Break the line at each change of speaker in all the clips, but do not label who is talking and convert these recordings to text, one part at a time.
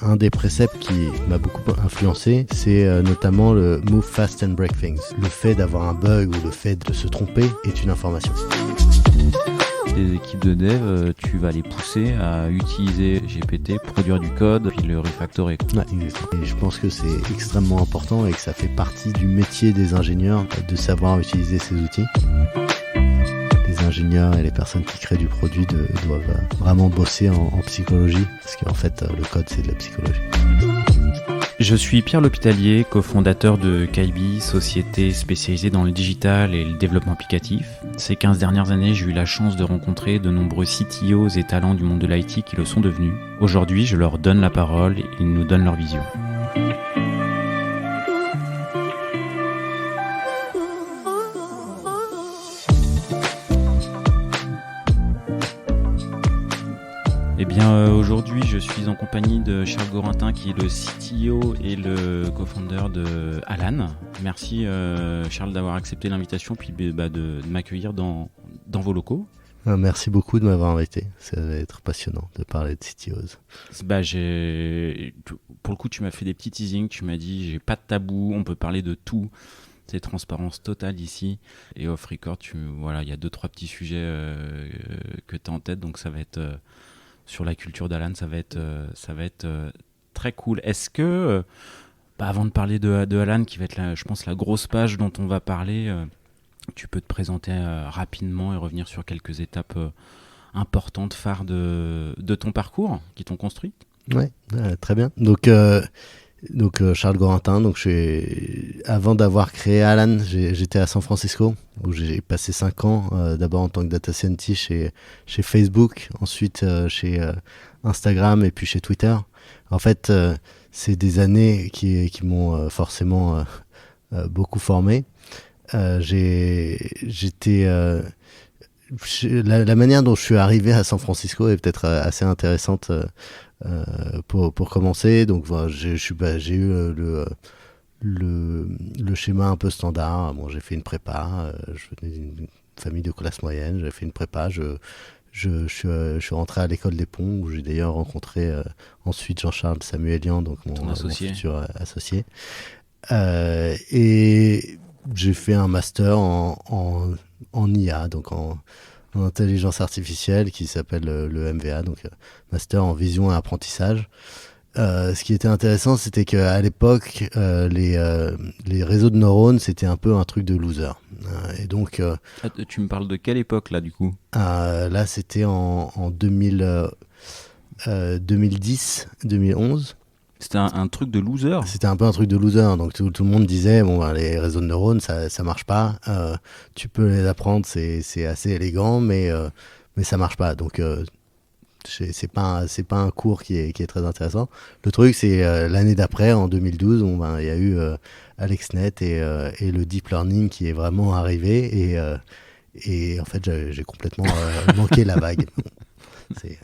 Un des préceptes qui m'a beaucoup influencé, c'est notamment le move fast and break things. Le fait d'avoir un bug ou le fait de se tromper est une information.
Les équipes de dev, tu vas les pousser à utiliser GPT, produire du code, puis le refactorer.
Ouais, exactement. Et je pense que c'est extrêmement important et que ça fait partie du métier des ingénieurs de savoir utiliser ces outils. Les ingénieurs et les personnes qui créent du produit doivent vraiment bosser en psychologie, parce qu'en fait, le code, c'est de la psychologie.
Je suis Pierre L'Hôpitalier, cofondateur de Kaibi, société spécialisée dans le digital et le développement applicatif. Ces 15 dernières années, j'ai eu la chance de rencontrer de nombreux CTOs et talents du monde de l'IT qui le sont devenus. Aujourd'hui, je leur donne la parole et ils nous donnent leur vision. Eh bien, aujourd'hui, je suis en compagnie de Charles Gorentin, qui est le CTO et le co-founder de Alan. Merci, Charles, d'avoir accepté l'invitation puis de m'accueillir dans vos locaux.
Merci beaucoup de m'avoir invité. Ça va être passionnant de parler de CTOs.
Pour le coup, tu m'as fait des petits teasings. Tu m'as dit, j'ai pas de tabou, on peut parler de tout. C'est transparence totale ici. Et off record, il y a 2-3 petits sujets que tu as en tête. Donc ça va être... sur la culture d'Alan, ça va être très cool. Est-ce que, avant de parler de Alan, qui va être, je pense, la grosse page dont on va parler, tu peux te présenter rapidement et revenir sur quelques étapes importantes, phares de ton parcours, qui t'ont construit ?
Ouais, très bien. Donc Charles Gorentin. Avant d'avoir créé Alan, j'étais à San Francisco, où j'ai passé 5 ans, d'abord en tant que data scientist chez Facebook, ensuite chez Instagram et puis chez Twitter. En fait, c'est des années qui m'ont forcément beaucoup formé. La manière dont je suis arrivé à San Francisco est peut-être assez intéressante pour commencer. Donc voilà, j'ai eu le schéma un peu standard. Bon, j'ai fait une prépa, je venais d'une famille de classe moyenne, j'ai fait une prépa, je suis rentré à l'école des Ponts, où j'ai d'ailleurs rencontré ensuite Jean-Charles Samuelian, donc mon futur associé. Et j'ai fait un master en IA, donc en intelligence artificielle, qui s'appelle le MVA, donc master en vision et apprentissage. Ce qui était intéressant, c'était qu'à l'époque, les réseaux de neurones, c'était un peu un truc de loser. Et donc,
tu me parles de quelle époque là, du coup ?
Là, c'était en 2010, 2011.
C'était un truc de loser.
C'était un peu un truc de loser. Donc tout le monde disait, les réseaux de neurones, ça marche pas. Tu peux les apprendre, c'est assez élégant, mais ça marche pas. Donc c'est pas un cours qui est très intéressant. Le truc, c'est l'année d'après, en 2012, il y a eu AlexNet et le deep learning qui est vraiment arrivé. Et en fait, j'ai complètement manqué la vague. C'est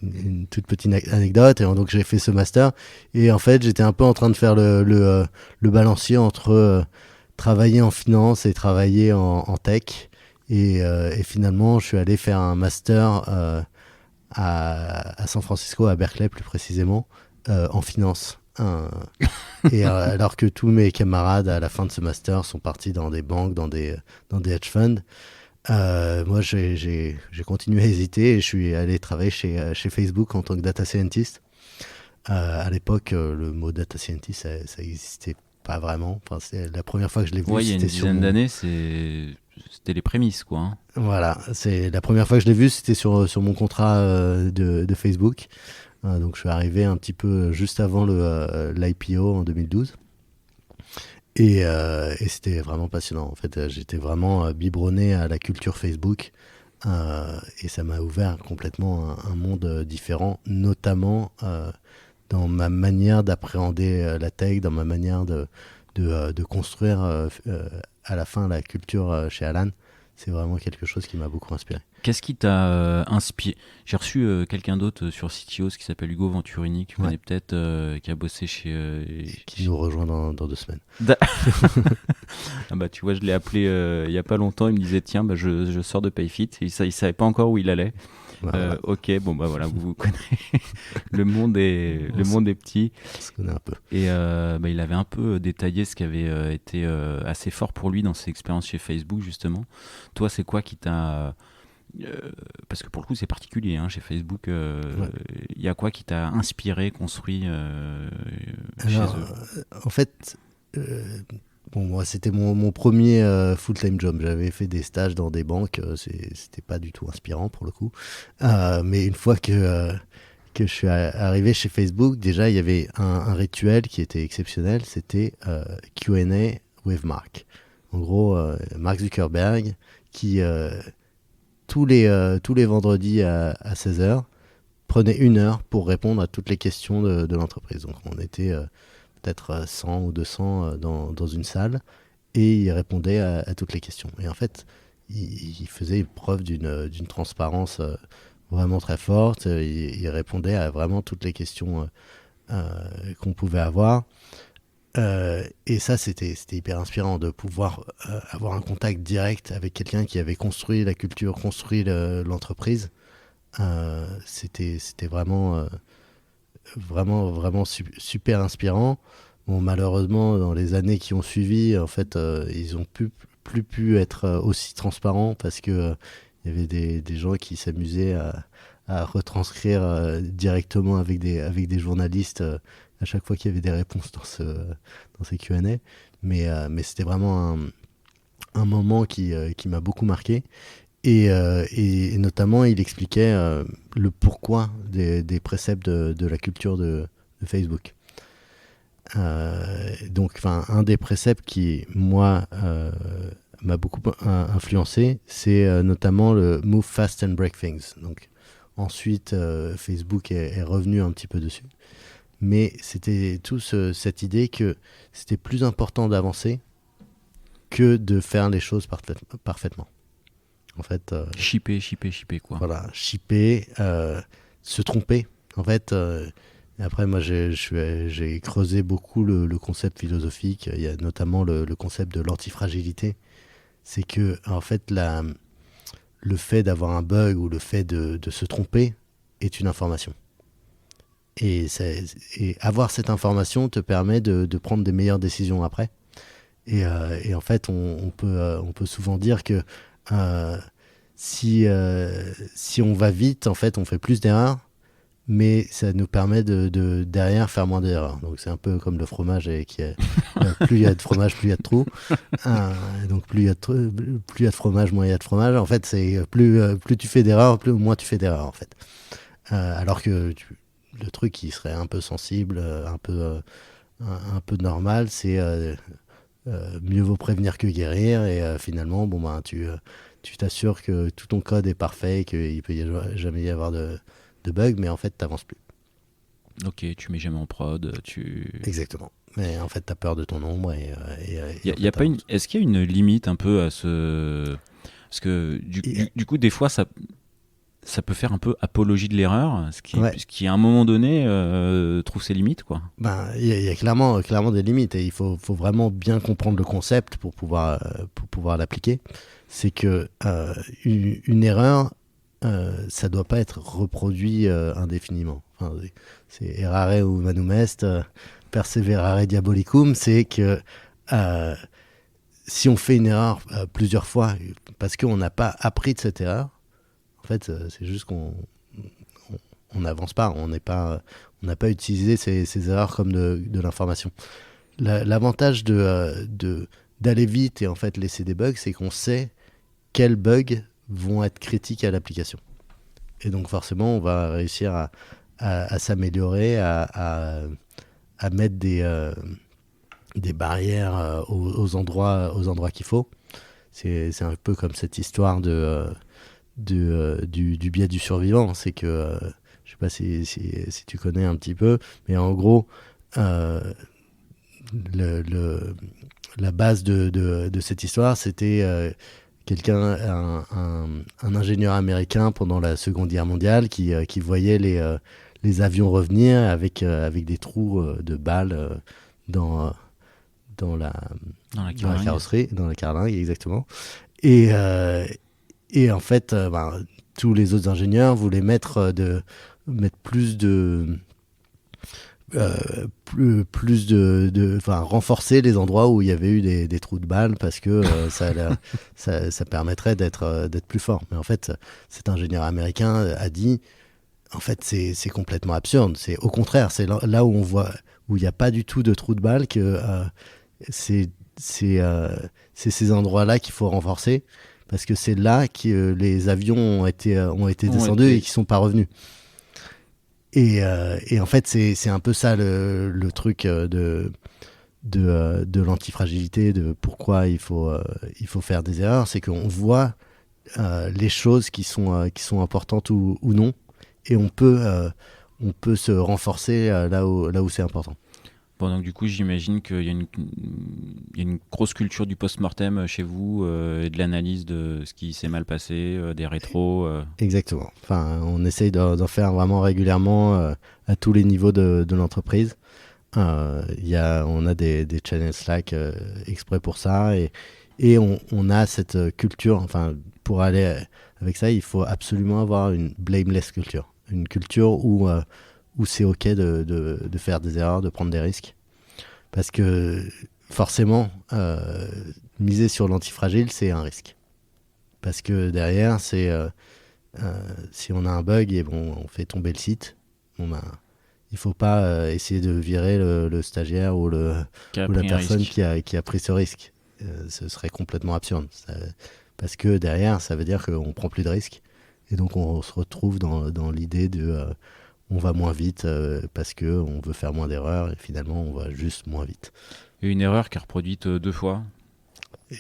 une toute petite anecdote. Et donc j'ai fait ce master, et en fait j'étais un peu en train de faire le balancier entre travailler en finance et travailler en tech, et finalement je suis allé faire un master à San Francisco, à Berkeley plus précisément, en finance. Alors que tous mes camarades à la fin de ce master sont partis dans des banques, dans des hedge funds. Moi, j'ai continué à hésiter, et je suis allé travailler chez Facebook en tant que data scientist. À l'époque, le mot data scientist, ça n'existait pas vraiment. Enfin, c'est la première fois que je l'ai vu.
Ouais, il y a une dizaine d'années, c'était les prémices, quoi. Hein.
Voilà, c'est la première fois que je l'ai vu, c'était sur mon contrat de Facebook. Donc, je suis arrivé un petit peu juste avant l'IPO en 2012. Et c'était vraiment passionnant. En fait, j'étais vraiment biberonné à la culture Facebook, et ça m'a ouvert complètement un monde différent, notamment dans ma manière d'appréhender la tech, dans ma manière de construire à la fin la culture chez Alan. c'est vraiment quelque chose qui m'a beaucoup inspiré.
Qu'est-ce qui t'a inspiré? J'ai reçu quelqu'un d'autre sur Citios qui s'appelle Hugo Venturini, tu connais peut-être, qui a bossé
Qui nous rejoint dans 2 semaines.
Ah bah tu vois, je l'ai appelé il y a pas longtemps, il me disait tiens, bah, je sors de PayFit, et il savait pas encore où il allait.
Voilà.
Ok, bon bah voilà, vous connaissez. Le monde est petit.
On se connaît un peu.
Et bah, il avait un peu détaillé ce qui avait été assez fort pour lui dans ses expériences chez Facebook, justement. Toi, c'est quoi qui t'a... parce que pour le coup, c'est particulier, hein, chez Facebook. Il y a quoi qui t'a inspiré, construit chez eux?
En fait, moi, c'était mon premier full-time job. J'avais fait des stages dans des banques. C'était pas du tout inspirant pour le coup. Mais une fois que je suis arrivé chez Facebook, déjà, il y avait un rituel qui était exceptionnel. C'était Q&A with Mark. En gros, Mark Zuckerberg qui, tous les vendredis à 16h, prenait 1 heure pour répondre à toutes les questions de l'entreprise. Donc, on était peut-être 100 ou 200 dans une salle, et il répondait à toutes les questions. Et en fait, il faisait preuve d'une transparence vraiment très forte. Il répondait à vraiment toutes les questions qu'on pouvait avoir. Et ça, c'était hyper inspirant de pouvoir avoir un contact direct avec quelqu'un qui avait construit la culture, construit l'entreprise. C'était vraiment super inspirant. Bon, malheureusement, dans les années qui ont suivi, en fait, ils ont plus pu être aussi transparents, parce que il y avait des gens qui s'amusaient à retranscrire directement avec des journalistes à chaque fois qu'il y avait des réponses dans ces Q&A. Mais c'était vraiment un moment qui m'a beaucoup marqué. Et notamment, il expliquait le pourquoi des préceptes de la culture de Facebook. Donc, un des préceptes qui, moi, m'a beaucoup influencé, c'est notamment le Move Fast and Break Things. Donc, ensuite, Facebook est revenu un petit peu dessus. Mais c'était tout cette idée que c'était plus important d'avancer que de faire les choses parfaitement. En fait,
shipper quoi.
Voilà, shipper, se tromper. En fait, après, moi, j'ai creusé beaucoup le concept philosophique. Il y a notamment le concept de l'antifragilité. C'est que, en fait, le fait d'avoir un bug ou le fait de se tromper est une information. Et avoir cette information te permet de prendre des meilleures décisions après. Et en fait, on peut souvent dire que si on va vite, en fait, on fait plus d'erreurs, mais ça nous permet de derrière faire moins d'erreurs. Donc c'est un peu comme le fromage, plus il y a de fromage, plus il y a de trous. Donc plus il y a de fromage, moins il y a de fromage. En fait, c'est plus tu fais d'erreurs, moins tu fais d'erreurs, en fait. Alors que le truc qui serait un peu sensible, un peu normal, c'est mieux vaut prévenir que guérir. Et finalement, tu t'assures que tout ton code est parfait, qu'il peut jamais y avoir de bug, mais en fait, t'avances plus.
Ok, tu mets jamais en prod,
Exactement. Mais en fait, t'as peur de ton ombre.
Est-ce qu'il y a une limite un peu à ce... Parce que du coup, des fois, ça peut faire un peu apologie de l'erreur, ce qui à un moment donné trouve ses limites, quoi.
Il y a clairement des limites, et il faut vraiment bien comprendre le concept pour pouvoir l'appliquer. C'est que une erreur, ça doit pas être reproduit indéfiniment. Enfin, c'est errare humanum est, perseverare diabolicum. C'est que si on fait une erreur plusieurs fois parce qu'on n'a pas appris de cette erreur, en fait, c'est juste qu'on n'avance pas. On n'a pas utilisé ces erreurs comme de l'information. L'avantage d'aller vite et en fait laisser des bugs, c'est qu'on sait quels bugs vont être critiques à l'application. Et donc forcément, on va réussir à s'améliorer, à mettre des barrières aux endroits qu'il faut. C'est un peu comme cette histoire du biais du survivant. C'est que, je sais pas si tu connais un petit peu, mais en gros, la base de cette histoire, c'était un ingénieur américain pendant la Seconde Guerre mondiale qui voyait les avions revenir avec des trous de balles dans, dans la, dans la carrosserie, dans la carlingue, exactement. Et en fait, tous les autres ingénieurs voulaient mettre plus de renforcer les endroits où il y avait eu des trous de balles parce que ça permettrait d'être plus fort. Mais en fait, cet ingénieur américain a dit, en fait, c'est complètement absurde. C'est au contraire, c'est là où on voit où il n'y a pas du tout de trous de balles que c'est ces endroits-là qu'il faut renforcer parce que c'est là que les avions ont été descendus et qui sont pas revenus. Et en fait, c'est un peu ça le truc de l'antifragilité, de pourquoi il faut faire des erreurs, c'est qu'on voit les choses qui sont importantes ou non, et on peut se renforcer là où c'est important.
Bon, donc du coup, j'imagine qu'il y a une grosse culture du post-mortem chez vous et de l'analyse de ce qui s'est mal passé, des rétros.
Exactement. Enfin, on essaye d'en faire vraiment régulièrement à tous les niveaux de l'entreprise. On a des channels Slack exprès pour ça et on a cette culture. Enfin, pour aller avec ça, il faut absolument avoir une blameless culture. Une culture où c'est OK de faire des erreurs, de prendre des risques. Parce que forcément, miser sur l'antifragile, c'est un risque. Parce que derrière, si on a un bug et on fait tomber le site, il ne faut pas essayer de virer le stagiaire ou la personne qui a pris ce risque. Ce serait complètement absurde. Parce que derrière, ça veut dire qu'on ne prend plus de risques. Et donc, on se retrouve dans l'idée de on va moins vite parce qu'on veut faire moins d'erreurs et finalement, on va juste moins vite.
Et une erreur qui est reproduite 2 fois ?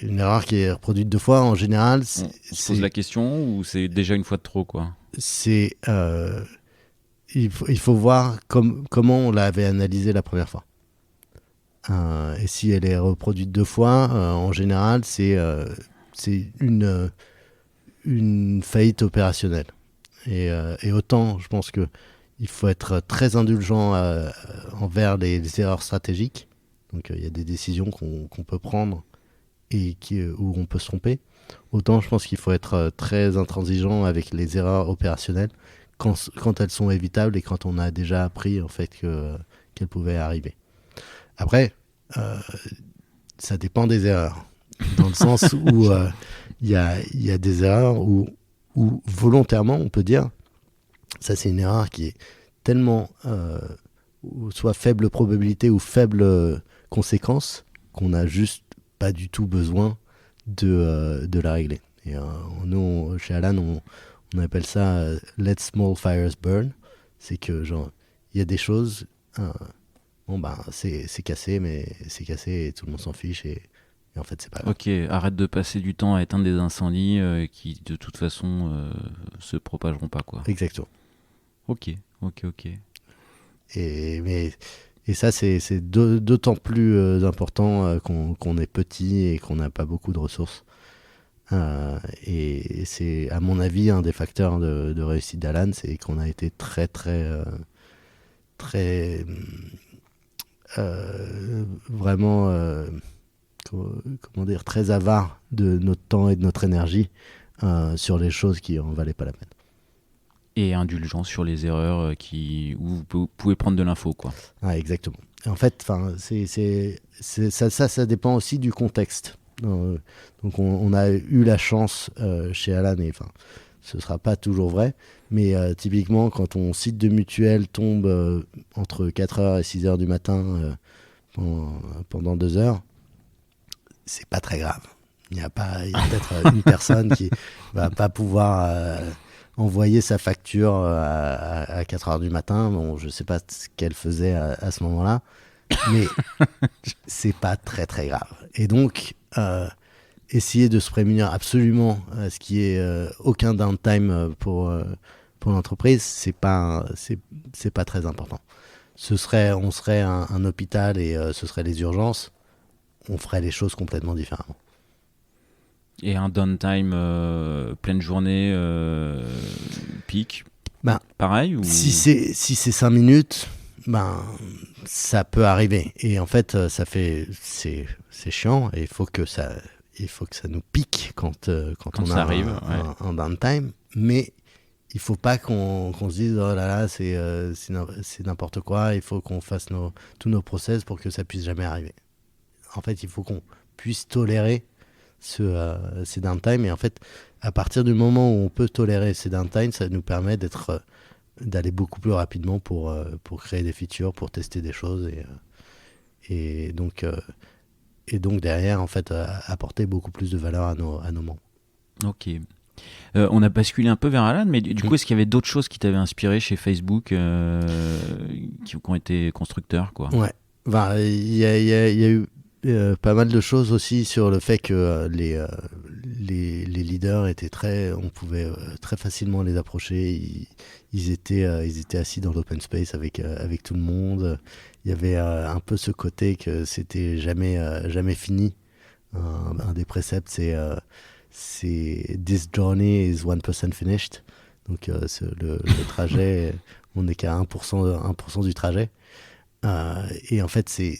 Une erreur qui est reproduite 2 fois, en général...
On se pose la question ou c'est déjà une fois de trop, quoi ?
Il faut voir comment on l'avait analysé la première fois. Et si elle est reproduite 2 fois, en général, c'est une faillite opérationnelle. Et autant, je pense qu'il faut être très indulgent envers les erreurs stratégiques. Donc, il y a des décisions qu'on peut prendre et où on peut se tromper. Autant, je pense qu'il faut être très intransigeant avec les erreurs opérationnelles quand elles sont évitables et quand on a déjà appris en fait qu'elles pouvaient arriver. Après, ça dépend des erreurs. Dans le sens où il y a des erreurs où volontairement, on peut dire, ça c'est une erreur qui est tellement soit faible probabilité ou faible conséquence qu'on n'a juste pas du tout besoin de la régler. Et nous, chez Alan, on appelle ça let small fires burn. C'est que genre il y a des choses, c'est cassé, mais c'est cassé et tout le monde s'en fiche et en fait c'est pas grave.
Ok, arrête de passer du temps à éteindre des incendies qui de toute façon se propageront pas, quoi.
Exactement.
Ok.
Et ça c'est d'autant plus important qu'on est petit et qu'on n'a pas beaucoup de ressources. Et c'est à mon avis un des facteurs de réussite d'Alan, c'est qu'on a été très vraiment très avare de notre temps et de notre énergie sur les choses qui en valaient pas la peine.
Et indulgent sur les erreurs où vous pouvez prendre de l'info, quoi.
Ah, exactement. En fait, ça dépend aussi du contexte. Donc on a eu la chance chez Alan, et ce sera pas toujours vrai, mais typiquement quand ton site de mutuelle tombe entre 4h et 6h du matin pendant 2 heures, c'est pas très grave. Il y a peut-être une personne qui va pas pouvoir envoyer sa facture à 4h du matin. Bon, je sais pas ce qu'elle faisait à ce moment-là, mais c'est pas très très grave. Et donc essayer de se prémunir absolument à ce qui est aucun downtime pour l'entreprise, c'est pas très important. On serait un hôpital et ce serait les urgences, on ferait les choses complètement différemment.
Et un downtime pleine journée pic,
Ben,
pareil ou...
si c'est 5 minutes, ben ça peut arriver. Et en fait, c'est chiant et il faut que ça nous pique quand
Quand
on
ça
a
arrive, ouais.
un downtime. Mais il faut pas qu'on se dise oh là là c'est n'importe quoi. Il faut qu'on fasse tous nos process pour que ça puisse jamais arriver. En fait, il faut qu'on puisse tolérer ces downtime. Et en fait, à partir du moment où on peut tolérer ces downtime, ça nous permet d'aller beaucoup plus rapidement pour créer des features, pour tester des choses et donc derrière en fait apporter beaucoup plus de valeur à nos membres.
Ok. On a basculé un peu vers Alan, mais du coup, est-ce qu'il y avait d'autres choses qui t'avaient inspiré chez Facebook qui ont été constructeurs, quoi?
Ouais. Enfin, il y a eu pas mal de choses aussi sur le fait que les leaders étaient on pouvait très facilement les approcher. Ils étaient assis dans l'open space avec tout le monde. Il y avait un peu ce côté que c'était jamais fini. Un des préceptes, c'est This journey is 1% finished. Donc le trajet, on n'est qu'à 1% du trajet. Et en fait, c'est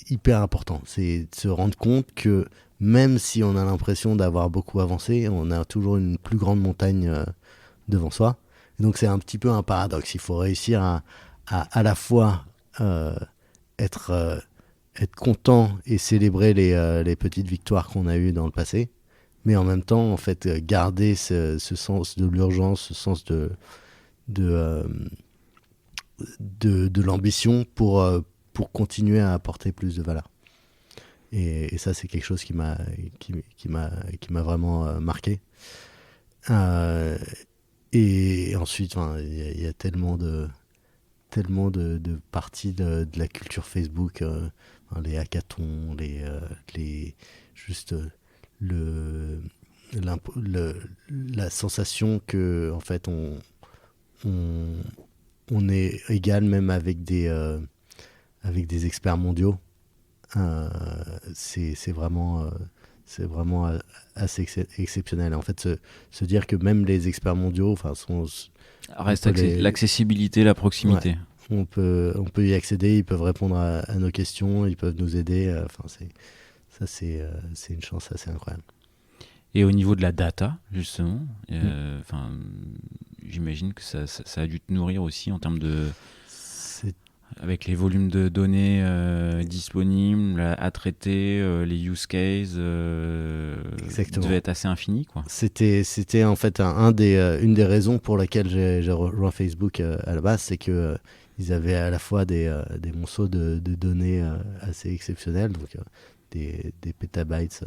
hyper important. C'est de se rendre compte que même si on a l'impression d'avoir beaucoup avancé, on a toujours une plus grande montagne devant soi. Et donc c'est un petit peu un paradoxe. Il faut réussir à la fois être content et célébrer les petites victoires qu'on a eues dans le passé, mais en même temps, en fait, garder ce sens de l'urgence, ce sens de l'ambition pour continuer à apporter plus de valeur. Et ça, c'est quelque chose qui m'a vraiment marqué. Et ensuite, il y a tellement de parties de la culture Facebook, les hackathons, juste la sensation que en fait on est égal même avec des experts mondiaux. C'est vraiment assez exceptionnel. En fait, se dire que même les experts mondiaux,
reste l'accessibilité, la proximité.
Ouais, on peut y accéder, ils peuvent répondre à nos questions, ils peuvent nous aider. C'est une chance assez incroyable.
Et au niveau de la data, justement, j'imagine que ça a dû te nourrir aussi en termes de... Avec les volumes de données disponibles, à traiter, les use cases, devaient être assez infinis, quoi.
C'était en fait une des raisons pour laquelle j'ai rejoint Facebook à la base, c'est que ils avaient à la fois des monceaux de données assez exceptionnels, donc des pétabytes,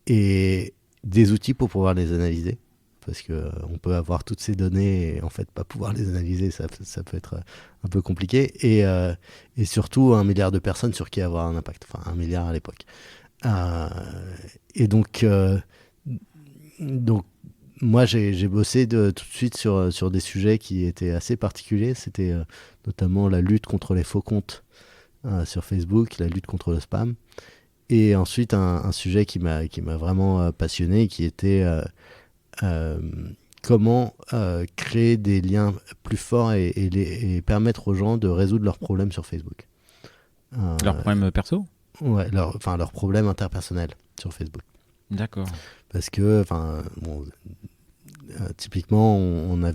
et des outils pour pouvoir les analyser. Parce qu'on peut avoir toutes ces données et en fait pas pouvoir les analyser, ça peut être un peu compliqué. Et surtout 1 milliard de personnes sur qui avoir un impact. Enfin 1 milliard à l'époque. Et donc moi j'ai bossé tout de suite sur des sujets qui étaient assez particuliers. C'était notamment la lutte contre les faux comptes sur Facebook, la lutte contre le spam. Et ensuite un sujet qui m'a vraiment passionné, qui était... comment créer des liens plus forts et permettre aux gens de résoudre leurs problèmes sur Facebook.
Leurs problèmes perso ?
Ouais, leurs problèmes interpersonnels sur Facebook.
D'accord.
Parce que, typiquement, on a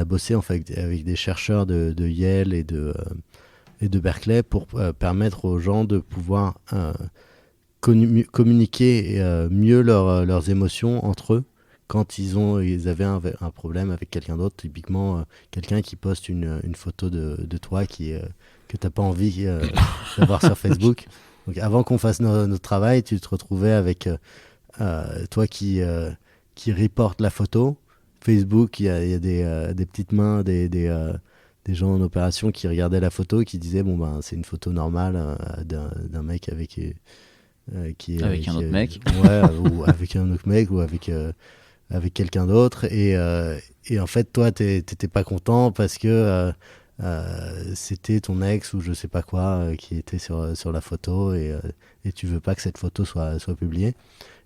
bossé en fait avec des chercheurs de Yale et de Berkeley pour permettre aux gens de pouvoir communiquer mieux leurs émotions entre eux quand ils avaient un problème avec quelqu'un d'autre, typiquement quelqu'un qui poste une photo de toi que t'as pas envie d'avoir sur Facebook. Donc avant qu'on fasse notre travail, tu te retrouvais avec toi qui reporte la photo. Facebook, il y a des petites mains, des gens en opération qui regardaient la photo et qui disaient c'est une photo normale d'un mec avec
avec un autre mec.
Ouais, ou avec un autre mec ou avec quelqu'un d'autre et en fait toi t'étais pas content parce que c'était ton ex ou je sais pas quoi qui était sur la photo et tu veux pas que cette photo soit publiée.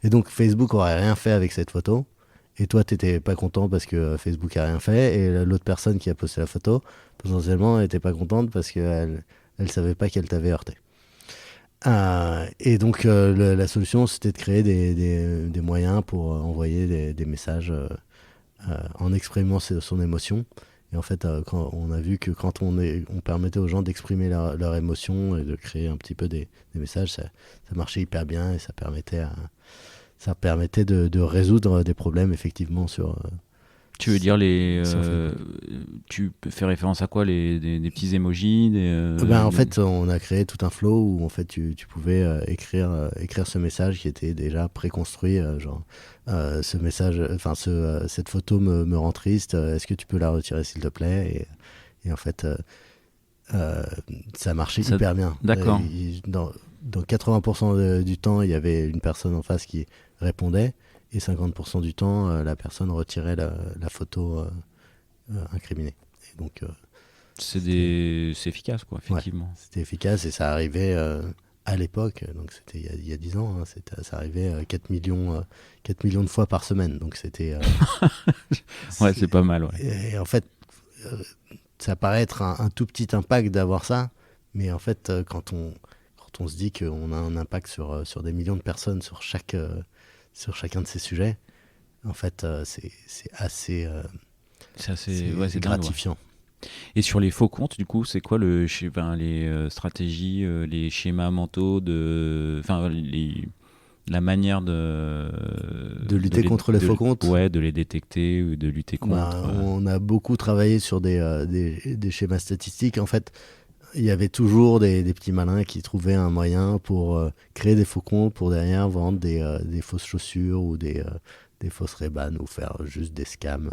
Et donc Facebook aurait rien fait avec cette photo. Et toi, t'étais pas content parce que Facebook a rien fait. Et l'autre personne qui a posté la photo, potentiellement, était pas contente parce qu'elle elle savait pas qu'elle t'avait heurté. Et donc, la solution, c'était de créer des moyens pour envoyer des messages en exprimant son émotion. Et en fait, quand on a vu que quand on permettait aux gens d'exprimer leur émotion et de créer un petit peu des messages, ça marchait hyper bien et ça permettait de résoudre des problèmes effectivement sur.
Tu veux dire tu fais référence à quoi, des petits emojis
En fait, on a créé tout un flow où en fait tu pouvais écrire ce message qui était déjà préconstruit, genre ce message, enfin cette photo me rend triste. Est-ce que tu peux la retirer s'il te plaît? Et en fait, ça marchait hyper bien.
D'accord.
Dans 80% du temps, il y avait une personne en face qui répondait et 50% du temps, la personne retirait la photo incriminée. Et donc
c'est efficace, quoi, effectivement.
Ouais, c'était efficace et ça arrivait à l'époque, donc c'était il y a 10 ans, hein, ça arrivait 4 millions de fois par semaine. Donc c'était.
Ouais, c'est pas mal, ouais.
Et en fait, ça paraît être un tout petit impact d'avoir ça, mais en fait, quand on se dit qu'on a un impact sur des millions de personnes sur chacun de ces sujets, en fait, c'est assez,
c'est
gratifiant.
Dingue, ouais. Et sur les faux comptes, du coup, c'est quoi les stratégies, les schémas mentaux la manière de
lutter contre les faux comptes?
Ouais, de les détecter ou de lutter contre.
On a beaucoup travaillé sur des schémas statistiques. En fait, il y avait toujours des petits malins qui trouvaient un moyen pour créer des faux comptes, pour derrière vendre des fausses chaussures ou des fausses Ray-Ban ou faire juste des scams.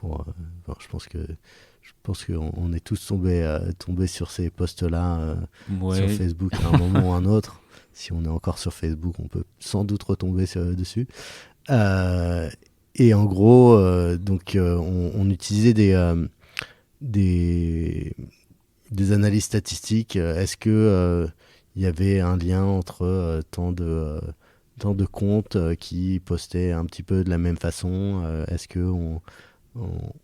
Je pense qu'on est tous tombés sur ces posts-là sur Facebook à un moment ou un autre. Si on est encore sur Facebook, on peut sans doute retomber dessus. Et en gros, on utilisait des analyses statistiques. Est-ce que il y avait un lien entre tant de comptes qui postaient un petit peu de la même façon? Est-ce que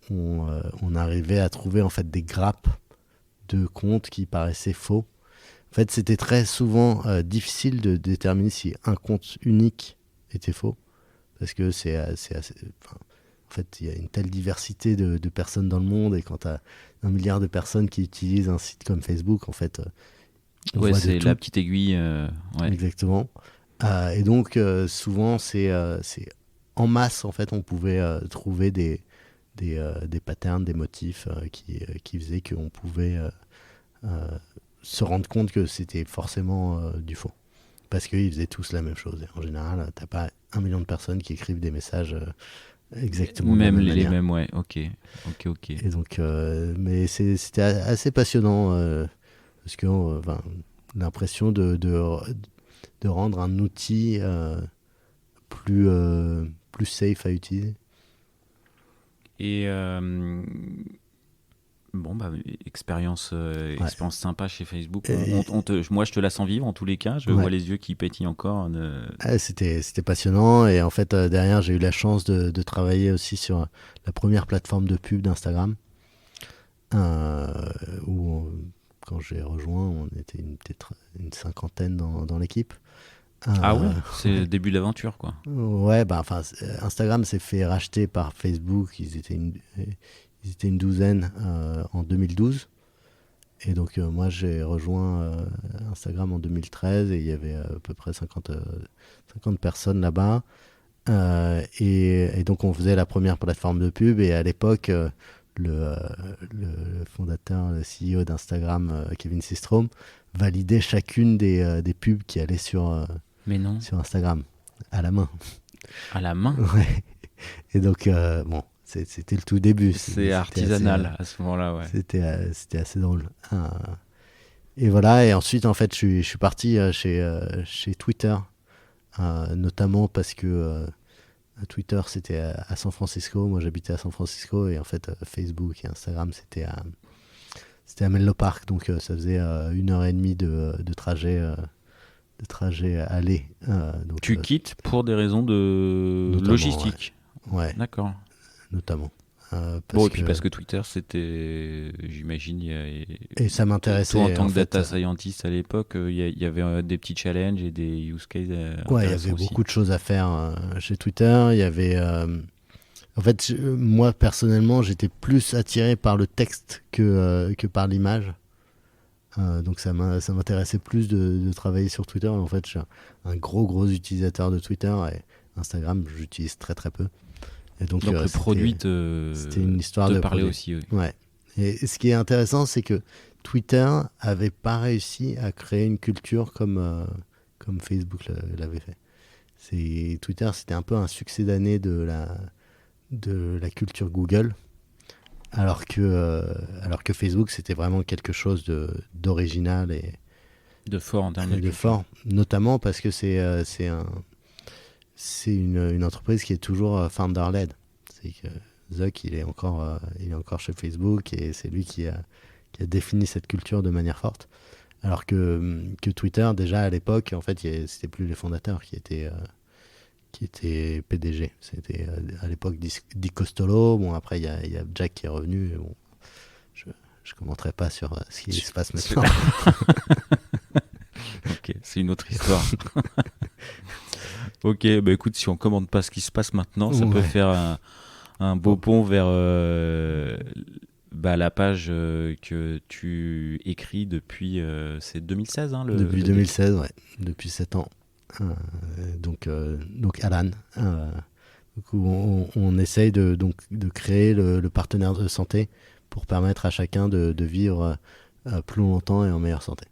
on arrivait à trouver en fait des grappes de comptes qui paraissaient faux? En fait, c'était très souvent difficile de déterminer si un compte unique était faux, parce que c'est assez. En fait, il y a une telle diversité de personnes dans le monde, et quand tu as 1 milliard de personnes qui utilisent un site comme Facebook, en fait, on voit
c'est
de
la
tout.
petite aiguille. Ouais.
Exactement. Et donc, souvent, c'est en masse, en fait, on pouvait trouver des patterns, des motifs qui faisaient qu'on pouvait se rendre compte que c'était forcément du faux. Parce qu'ils faisaient tous la même chose. Et en général, t'as pas 1 million de personnes qui écrivent des messages exactement
même
de la même
les
manière.
mêmes, ouais. Ok.
Et donc, mais c'était assez passionnant parce que l'impression de rendre un outil plus safe à utiliser.
Et expérience sympa chez Facebook. Moi, je te la sens vivre en tous les cas. Je vois les yeux qui pétillent encore.
C'était passionnant. Et en fait, derrière, j'ai eu la chance de travailler aussi sur la première plateforme de pub d'Instagram. Où, quand j'ai rejoint, on était peut-être une cinquantaine dans l'équipe.
Ah ouais, c'est le début de l'aventure, quoi.
Ouais, Instagram s'est fait racheter par Facebook. Ils étaient une douzaine en 2012. Et donc, moi, j'ai rejoint Instagram en 2013 et il y avait à peu près 50 personnes là-bas. Et donc, on faisait la première plateforme de pub. Et à l'époque, le fondateur, le CEO d'Instagram, Kevin Systrom, validait chacune des pubs qui allaient sur Instagram, à la main.
À la main?
Ouais. Et donc, c'était le tout début.
C'est artisanal à ce moment-là, ouais.
C'était assez drôle. Et voilà, et ensuite, en fait, je suis parti chez Twitter, notamment parce que Twitter, c'était à San Francisco. Moi, j'habitais à San Francisco, et en fait, Facebook et Instagram, c'était à Menlo Park. Donc, ça faisait 1h30 de trajet trajet aller. Donc,
Tu quittes pour des raisons de
Notamment,
logistique.
ouais,
D'accord.
notamment.
Bon, et puis parce que Twitter, c'était, j'imagine,
Et ça
toi
m'intéressait.
en tant
En
que
fait,
data scientist à l'époque, il y avait des petits challenges et des use cases
ouais, il y
intéressants
avait
aussi.
beaucoup de choses à faire chez Twitter. Il y avait. En fait, moi personnellement, j'étais plus attiré par le texte que par l'image. Donc ça m'intéressait plus de travailler sur Twitter. En fait, je suis un gros utilisateur de Twitter et Instagram, j'utilise très très peu. Et donc,
Donc le produit
c'était une histoire
te
de
parlait
produit.
aussi. Oui.
Ouais. Et ce qui est intéressant, c'est que Twitter avait pas réussi à créer une culture comme Facebook l'avait fait. Twitter, c'était un peu un succès d'année de la culture Google, alors que Facebook, c'était vraiment quelque chose d'original
De fort en termes de
et de
culture.
fort, notamment parce que c'est une entreprise qui est toujours founder-led. C'est que Zuck, il est encore chez Facebook et c'est lui qui a défini cette culture de manière forte. Alors que Twitter, déjà à l'époque, en fait, c'était plus les fondateurs qui étaient PDG. C'était à l'époque Di Costolo. Bon, après, il y a Jack qui est revenu. Et bon, je ne commenterai pas sur ce qui se passe maintenant.
Ok, c'est une autre histoire. Ok, bah écoute, si on commente pas ce qui se passe maintenant, ça peut
Ouais.
faire un beau pont vers la page que tu écris depuis c'est 2016 hein,
Depuis
le début.
2016, ouais. Depuis 7 ans. Donc Alan. Donc on essaye de créer le partenaire de santé pour permettre à chacun de vivre plus longtemps et en meilleure santé.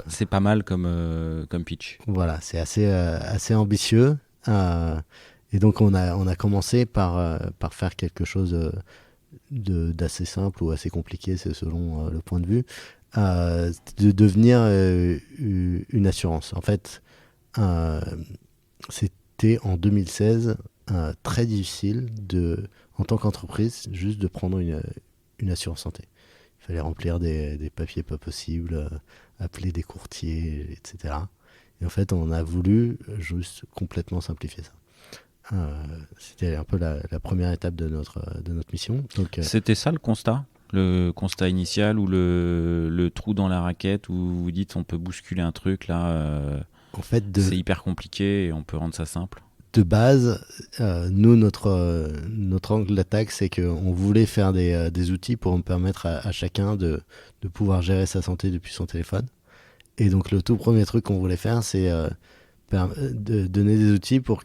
C'est pas mal comme pitch.
Voilà, c'est assez ambitieux. Et donc on a commencé par faire quelque chose d'assez simple ou assez compliqué, c'est selon le point de vue, de devenir une assurance. En fait, c'était en 2016 très difficile en tant qu'entreprise, juste de prendre une assurance santé. Il fallait remplir des papiers pas possibles, appeler des courtiers, etc. Et en fait, on a voulu juste complètement simplifier ça. C'était un peu la première étape de notre mission. Donc,
C'était ça le constat initial ou le trou dans la raquette où vous dites on peut bousculer un truc là,
en fait,
c'est hyper compliqué et on peut rendre ça simple.
De base, nous, notre angle d'attaque, c'est qu'on voulait faire des outils pour permettre à chacun de pouvoir gérer sa santé depuis son téléphone. Et donc, le tout premier truc qu'on voulait faire, c'est de donner des outils pour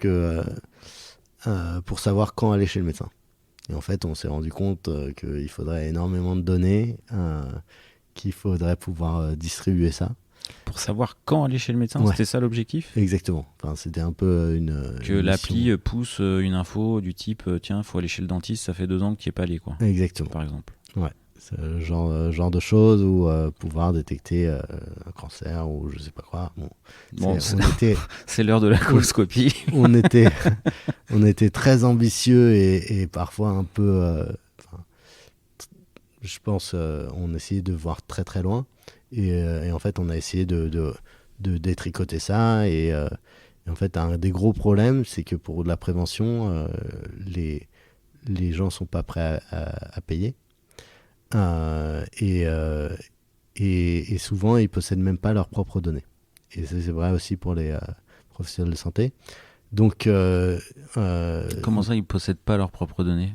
savoir quand aller chez le médecin. Et en fait, on s'est rendu compte qu'il faudrait énormément de données, qu'il faudrait pouvoir distribuer ça.
Pour savoir quand aller chez le médecin,
Ouais.
c'était ça l'objectif ?
Exactement. Enfin, c'était un peu
Que
une
l'appli
mission.
pousse une info du type tiens, faut aller chez le dentiste, ça fait 2 ans que tu n'y es pas allé, quoi.
Exactement.
Par exemple.
Ouais. C'est le genre de choses ou pouvoir détecter un cancer ou je sais pas quoi. Bon,
c'est l'heure de la coloscopie.
on était très ambitieux et parfois un peu. Je pense on essayait de voir très très loin et en fait on a essayé de détricoter ça et en fait un des gros problèmes c'est que pour de la prévention les gens sont pas prêts à payer. Et souvent ils possèdent même pas leurs propres données et ça, c'est vrai aussi pour les professionnels de santé. Donc
Comment ça, ils possèdent pas leurs propres données ?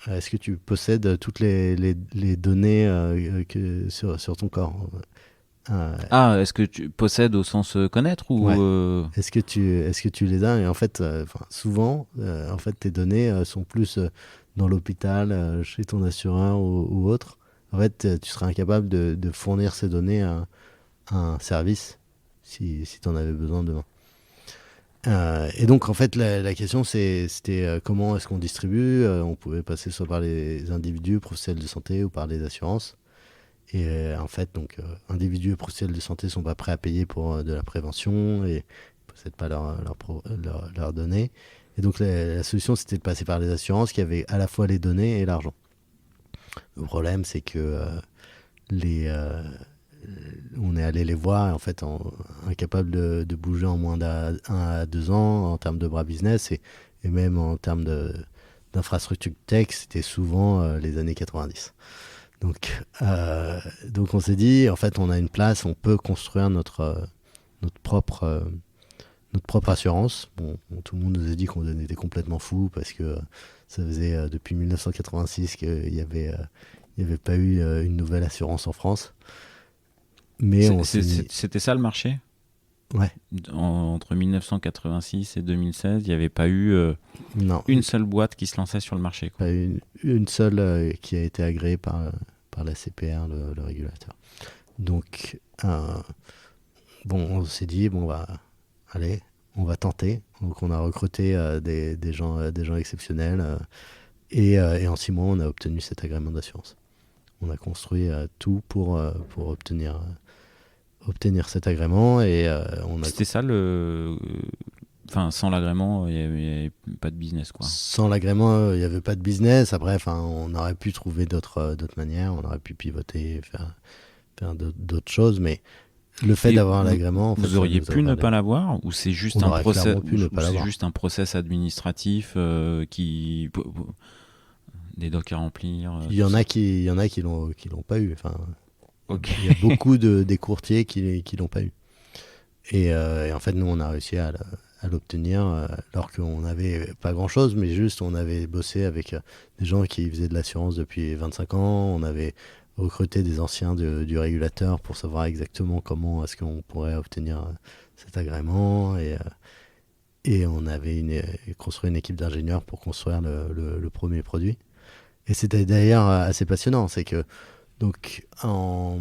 est-ce que tu possèdes toutes les données sur ton corps?
Est-ce que tu possèdes au sens connaître ou
Ouais. Est-ce que tu les as? Et en fait souvent en fait tes données sont plus dans l'hôpital, chez ton assureur ou autre. En fait, tu serais incapable de fournir ces données à un service si tu en avais besoin demain. Et donc, en fait, la question, c'était comment est-ce qu'on distribue. On pouvait passer soit par les individus, professionnels de santé, ou par les assurances. Et en fait, donc, individus et professionnels de santé ne sont pas prêts à payer pour de la prévention et ne possèdent pas leurs données. Et donc, la solution, c'était de passer par les assurances qui avaient à la fois les données et l'argent. Le problème, c'est que on est allé les voir, et en fait, incapables de bouger en moins d'1 à 2 ans en termes de bras business et même en termes d'infrastructure tech, c'était souvent les années 90. Donc on s'est dit, en fait, on a une place, on peut construire notre propre assurance. Bon, tout le monde nous a dit qu'on était complètement fous parce que ça faisait depuis 1986 qu'il n'y avait pas eu une nouvelle assurance en France. Mais
c'était ça le marché?
Ouais.
Entre 1986 et 2016, il n'y avait pas eu une seule boîte qui se lançait sur le marché, quoi.
Pas une seule qui a été agréée par la CPR, le régulateur. Donc, on s'est dit, allez, on va tenter. Donc, on a recruté des gens exceptionnels et en 6 mois, on a obtenu cet agrément d'assurance. On a construit tout pour obtenir cet agrément et
C'était ça Enfin, sans l'agrément, il n'y avait pas de business, quoi.
Sans l'agrément, il n'y avait pas de business. Après, on aurait pu trouver d'autres manières, on aurait pu pivoter, faire d'autres choses, mais le fait d'avoir l'agrément...
Vous auriez pu ne pas l'avoir, ou c'est juste un process administratif qui... Des docs à remplir.
Il y en a qui l'ont pas eu.
Okay.
Il y a beaucoup des courtiers qui l'ont pas eu. Et en fait, nous, on a réussi à l'obtenir alors qu'on n'avait pas grand-chose, mais juste on avait bossé avec des gens qui faisaient de l'assurance depuis 25 ans. On avait recruté des anciens du régulateur pour savoir exactement comment est-ce qu'on pourrait obtenir cet agrément. Et on avait construit une équipe d'ingénieurs pour construire le premier produit. Et c'était d'ailleurs assez passionnant. C'est que donc en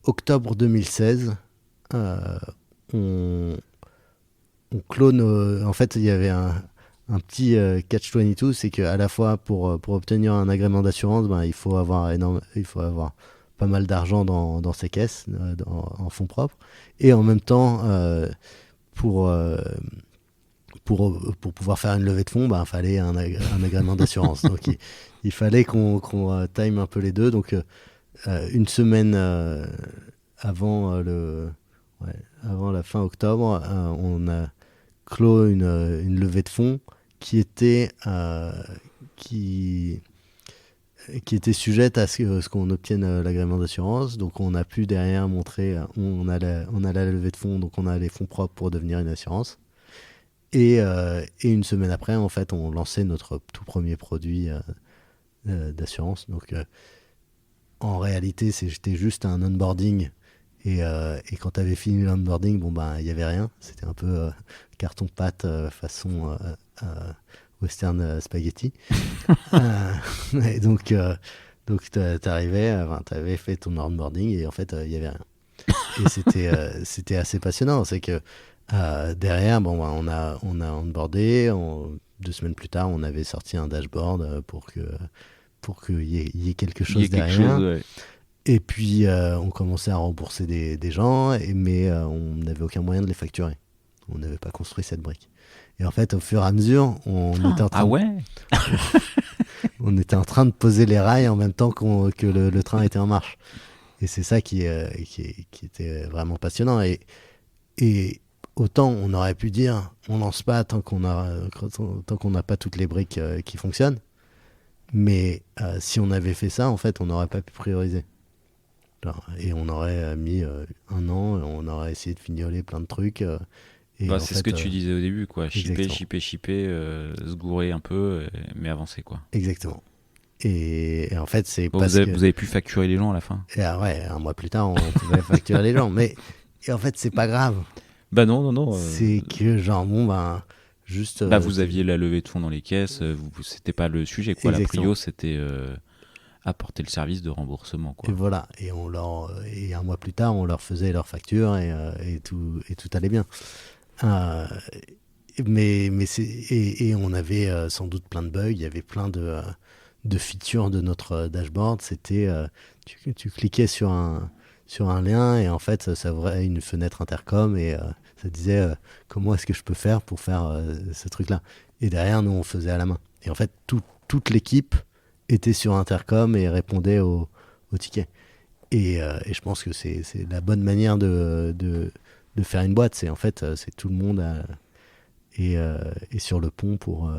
octobre 2016, on clone. En fait, il y avait un petit catch-22, c'est qu'à la fois pour obtenir un agrément d'assurance, il faut avoir pas mal d'argent dans ses caisses, en fonds propres, et en même temps pour pouvoir faire une levée de fonds, il fallait un agrément d'assurance. Donc il fallait qu'on time un peu les deux. Donc une semaine avant la fin octobre, on a clos une levée de fonds qui était sujette à ce qu'on obtienne l'agrément d'assurance. Donc on a pu derrière montrer, on a la levée de fonds, donc on a les fonds propres pour devenir une assurance. Et une semaine après, en fait, on lançait notre tout premier produit d'assurance. Donc en réalité, c'était juste un onboarding. Et quand tu avais fini l'onboarding, il n'y avait rien. C'était un peu carton-pâte façon western spaghetti. Et donc t'arrivais, tu avais fait ton onboarding et en fait, il n'y avait rien. Et c'était assez passionnant. C'est que derrière, on a onboardé. 2 semaines plus tard, on avait sorti un dashboard pour qu'il y ait quelque chose derrière.
Ouais.
Et puis, on commençait à rembourser des gens, mais on n'avait aucun moyen de les facturer. On n'avait pas construit cette brique. Et en fait, au fur et à mesure, on était en train de poser les rails en même temps que le train était en marche. Et c'est ça qui était vraiment passionnant. Et autant on aurait pu dire, on lance pas tant qu'on n'a pas toutes les briques qui fonctionnent. Mais si on avait fait ça, en fait, on n'aurait pas pu prioriser. Et on aurait mis 1 an, on aurait essayé de fignoler plein de trucs.
C'est ce que tu disais au début, quoi. Shipper, se gourer un peu, mais avancer, quoi.
Exactement. Et en fait, c'est
vous avez pu facturer les gens à la fin.
Et 1 mois plus tard, on pouvait facturer les gens. Mais en fait, c'est pas grave.
Non.
C'est que juste.
Vous aviez la levée de fonds dans les caisses, c'était pas le sujet, quoi.
Exactement.
La prio, c'était apporter le service de remboursement, quoi.
Et voilà. Et 1 mois plus tard, on leur faisait leur facture et tout allait bien. Mais on avait sans doute plein de bugs. Il y avait plein de features de notre dashboard. C'était tu cliquais sur un lien et en fait ça ouvrait une fenêtre intercom et ça disait comment est-ce que je peux faire pour faire ce truc-là. Et derrière, nous, on faisait à la main. Et en fait, toute l'équipe était sur intercom et répondait aux tickets. Et je pense que c'est la bonne manière de faire une boîte. C'est en fait, c'est tout le monde est sur le pont pour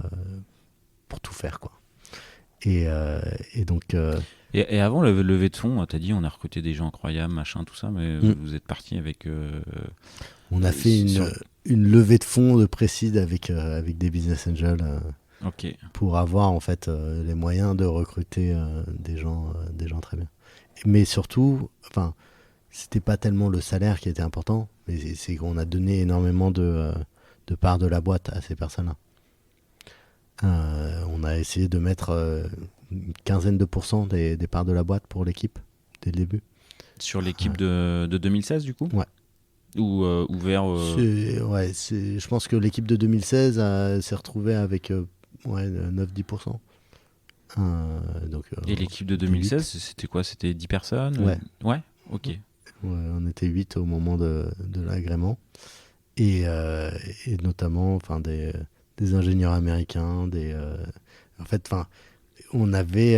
tout faire, quoi. Et donc,
Et avant le levée de fonds, t'as dit on a recruté des gens incroyables, machin, tout ça, mais vous êtes parti avec.
on a fait une levée de fonds de Précide avec des business angels
Ok.
pour avoir en fait les moyens de recruter des gens très bien. Mais surtout, enfin, c'était pas tellement le salaire qui était important, mais c'est qu'on a donné énormément de parts de la boîte à ces personnes-là. On a essayé de mettre une quinzaine de pourcents des parts de la boîte pour l'équipe dès le début.
Sur l'équipe de 2016 du coup.
Ouais.
Ou vers.
Je pense que l'équipe de 2016 s'est retrouvée avec 9-10%. Donc,
Et l'équipe de 2016, c'était quoi? C'était 10 personnes?
Ouais.
Ouais, ok.
Ouais, on était 8 au moment de l'agrément. Et notamment des ingénieurs américains. En fait, on avait.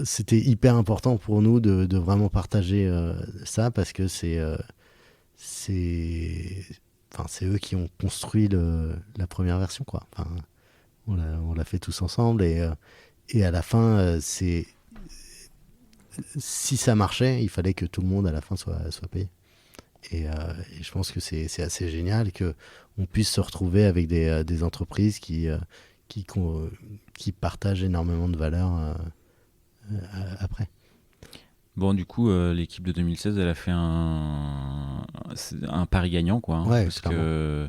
C'était hyper important pour nous de vraiment partager ça parce que c'est eux qui ont construit la première version, quoi. Enfin, on l'a fait tous ensemble et à la fin, si ça marchait, il fallait que tout le monde à la fin soit payé. Et je pense que c'est assez génial qu'on puisse se retrouver avec des entreprises qui partagent énormément de valeurs après.
Bon, du coup, l'équipe de 2016, elle a fait un pari gagnant, quoi.
Ouais,
parce
clairement.
que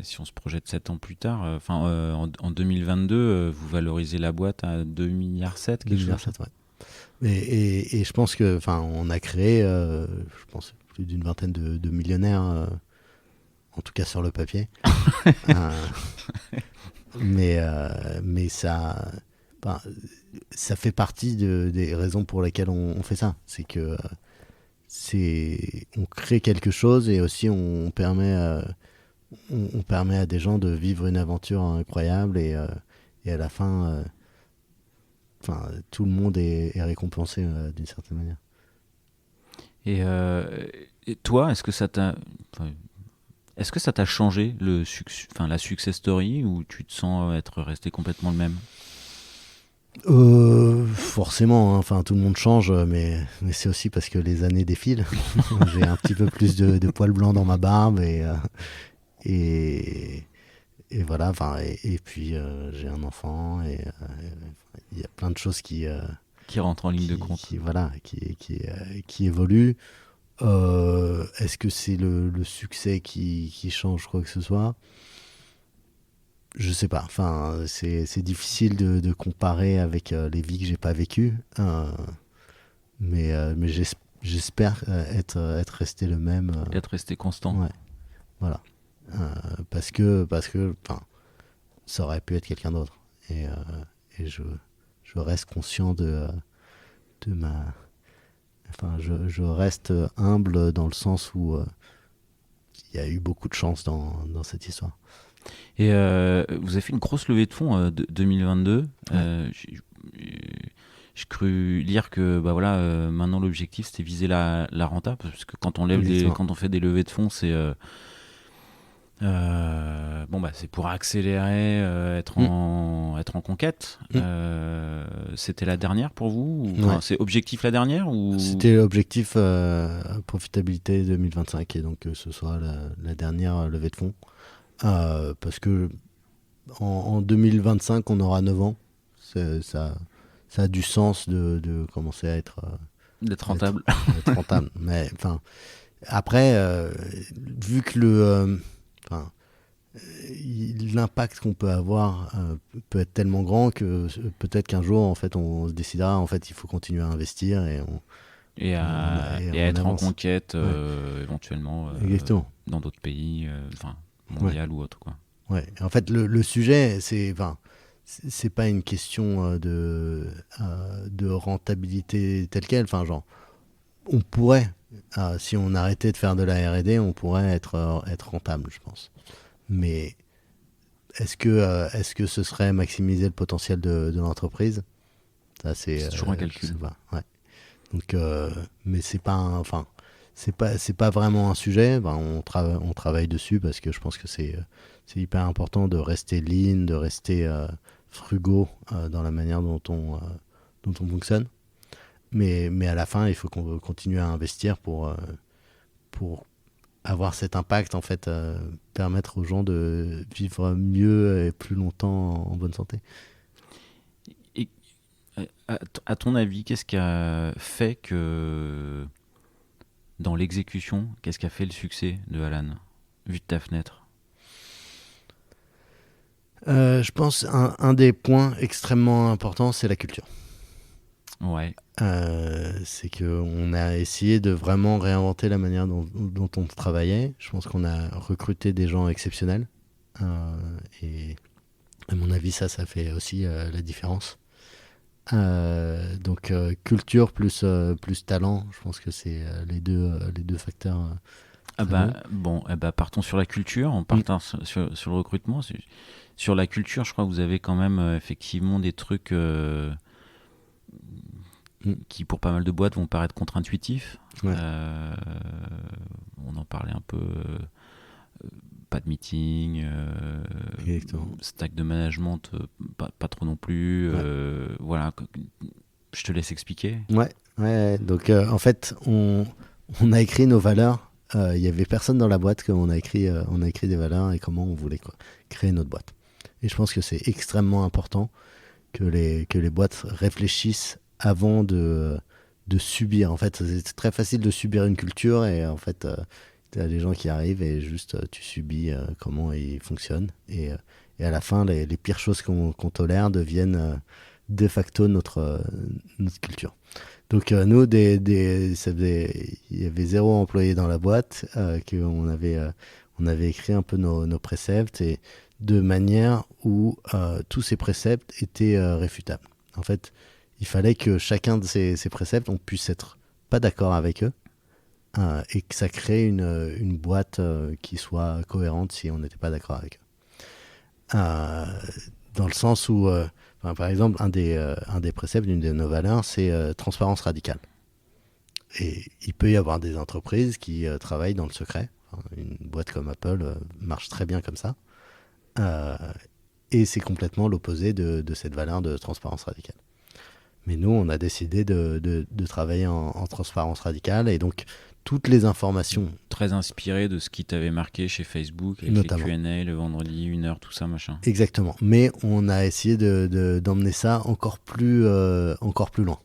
si on se projette 7 ans plus tard, en 2022, vous valorisez la boîte à 2,7 milliards, quelque chose comme ça.
Ouais. Et je pense que, on a créé, je pense, plus d'une vingtaine de millionnaires, en tout cas sur le papier. Mais ça, ça fait partie des raisons pour lesquelles on fait ça. C'est que on crée quelque chose et aussi on permet à des gens de vivre une aventure incroyable et à la fin, tout le monde est récompensé d'une certaine manière.
Et toi, est-ce que ça t'a changé la success story, ou tu te sens être resté complètement le même?
Forcément, hein. Tout le monde change, mais c'est aussi parce que les années défilent. J'ai un petit peu plus de poils blancs dans ma barbe et voilà. Et puis j'ai un enfant et il y a plein de choses qui
rentrent en ligne de compte.
Qui évoluent. Est-ce que c'est le succès qui change quoi que ce soit? Je sais pas. C'est difficile de comparer avec les vies que j'ai pas vécues. Mais j'espère être resté le même.
Être resté constant.
Ouais. Voilà. Parce que ça aurait pu être quelqu'un d'autre. Et je reste conscient de ma. Je reste humble dans le sens où il y a eu beaucoup de chance dans cette histoire.
Et vous avez fait une grosse levée de fonds 2022.
Ouais.
J'ai cru lire que maintenant l'objectif c'était viser la renta, parce que quand on fait des levées de fonds, c'est c'est pour accélérer, être en conquête. C'était la dernière pour vous, ou, c'est objectif la dernière, ou...
C'était l'objectif profitabilité 2025, et donc que ce soit la dernière levée de fonds. Parce que en 2025 on aura 9 ans. Ça a du sens de commencer à être
d'être rentable.
D'être rentable. Mais après, vu que l'impact qu'on peut avoir peut être tellement grand que peut-être qu'un jour en fait on se décidera en fait il faut continuer à investir
et à être en conquête éventuellement dans d'autres pays mondial ou autre, quoi.
Ouais. En fait le sujet c'est pas une question de rentabilité telle quelle. On pourrait, si on arrêtait de faire de la R&D, on pourrait être rentable, je pense. Mais est-ce que ce serait maximiser le potentiel de l'entreprise? Ça,
C'est toujours un calcul.
Ouais. Donc, mais c'est pas vraiment un sujet. Ben, on travaille dessus parce que je pense que c'est hyper important de rester lean, de rester frugaux dans la manière dont on fonctionne. Mais à la fin, il faut qu'on continue à investir pour avoir cet impact, en fait, permettre aux gens de vivre mieux et plus longtemps en bonne santé.
Et à ton avis, qu'est-ce qui a fait que dans l'exécution, qu'est-ce qui a fait le succès de Alan, vu de ta fenêtre?
Je pense un des points extrêmement importants, c'est la culture.
Ouais.
C'est qu'on a essayé de vraiment réinventer la manière dont on travaillait. Je pense qu'on a recruté des gens exceptionnels. Et à mon avis, ça fait aussi la différence. Donc culture plus talent, je pense que c'est les deux facteurs.
Partons sur la culture, en partant sur le recrutement. Sur la culture, je crois que vous avez quand même effectivement des trucs qui, pour pas mal de boîtes, vont paraître contre-intuitifs.
Ouais.
On en parlait un peu. Pas de meeting, stack de management, pas trop non plus.
Ouais.
Voilà, je te laisse expliquer.
Ouais. Donc en fait, on a écrit nos valeurs. Il y avait personne dans la boîte on a écrit des valeurs et comment on voulait créer notre boîte. Et je pense que c'est extrêmement important que les boîtes réfléchissent avant de subir. En fait, c'est très facile de subir une culture et en fait, tu as des gens qui arrivent et juste tu subis comment ils fonctionnent. Et à la fin, les pires choses qu'on tolère deviennent de facto notre culture. Donc nous, il y avait 0 employé dans la boîte, on avait écrit un peu nos préceptes et de manière où tous ces préceptes étaient réfutables. En fait, il fallait que chacun de ces préceptes, on puisse être pas d'accord avec eux et que ça crée une boîte qui soit cohérente si on n'était pas d'accord avec eux. Dans le sens où, par exemple, un des préceptes d'une de nos valeurs, c'est transparence radicale. Et il peut y avoir des entreprises qui travaillent dans le secret. Une boîte comme Apple marche très bien comme ça. Et c'est complètement l'opposé de cette valeur de transparence radicale. Mais nous, on a décidé de travailler en transparence radicale et donc toutes les informations.
Très inspiré de ce qui t'avait marqué chez Facebook, avec
notamment
les Q&A, le vendredi, 1 heure, tout ça, machin.
Exactement. Mais on a essayé d'emmener ça encore plus loin.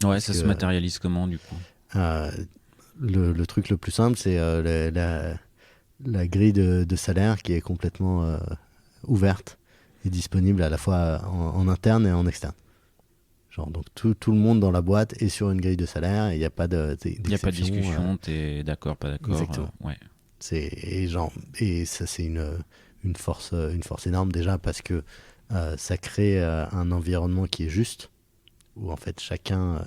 Ouais, ça se matérialise comment, du coup?
Le truc le plus simple, c'est la grille de salaire qui est complètement ouverte et disponible à la fois en interne et en externe. Genre, donc tout le monde dans la boîte est sur une grille de salaire et il n'y a pas d'exception.
Il n'y a pas de discussion, t'es d'accord, pas d'accord.
Exactement.
Ouais.
Et ça, c'est une force énorme déjà parce que ça crée un environnement qui est juste, où en fait chacun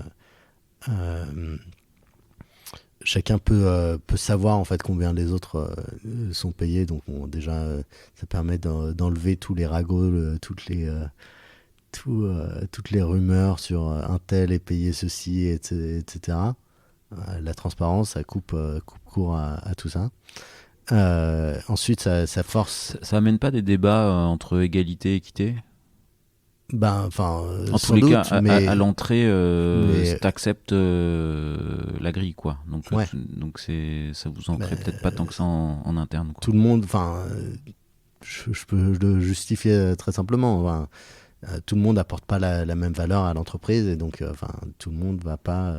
peut savoir en fait combien les autres sont payés. Donc déjà, ça permet d'enlever tous les ragots, toutes les rumeurs sur un tel est payé ceci, etc. La transparence, ça coupe court à tout ça. Ensuite, ça force.
Ça amène pas des débats entre égalité et équité?
En
tous les cas, à l'entrée, t'acceptes la grille, quoi. Donc,
ouais.
Donc ça vous en crée peut-être pas tant que ça en interne, quoi.
Tout le monde, je peux le justifier très simplement. Tout le monde n'apporte pas la même valeur à l'entreprise et donc tout le monde va pas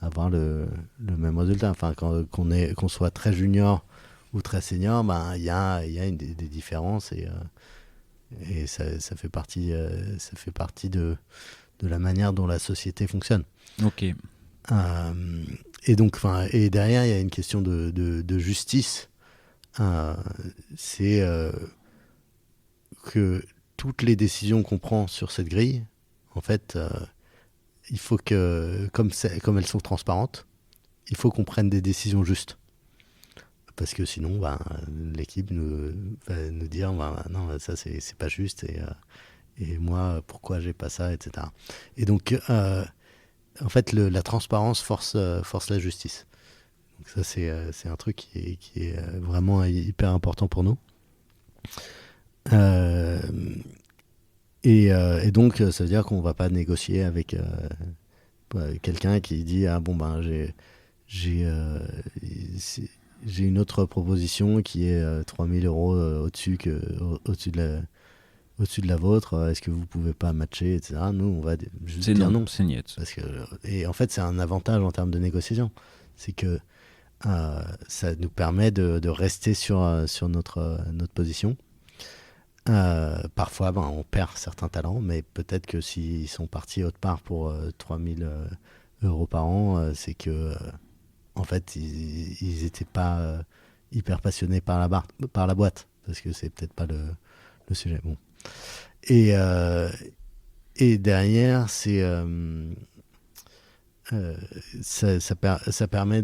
avoir le même résultat. Qu'on soit très junior ou très senior, il y a des différences et ça fait partie de la manière dont la société fonctionne.
Ok.
Et donc et derrière il y a une question de justice. C'est que toutes les décisions qu'on prend sur cette grille, en fait, il faut que, comme elles sont transparentes, il faut qu'on prenne des décisions justes. Parce que sinon, l'équipe va nous dire non, ça c'est pas juste et moi, pourquoi j'ai pas ça, etc. Et donc, en fait, la transparence force la justice. Donc ça, c'est un truc qui est vraiment hyper important pour nous. Euh, et donc, ça veut dire qu'on va pas négocier avec quelqu'un qui dit ah bon ben j'ai euh, j'ai une autre proposition qui est 3000 euros au-dessus de la vôtre. Est-ce que vous pouvez pas matcher, etc. Nous, on va juste dire non.
C'est niet.
Et en fait, c'est un avantage en termes de négociation. C'est que ça nous permet de rester sur notre position. Parfois, on perd certains talents, mais peut-être que s'ils sont partis autre part pour 3000 euros par an, c'est que en fait, ils n'étaient pas hyper passionnés par la boîte, parce que c'est peut-être pas le sujet. Bon. Et derrière, ça permet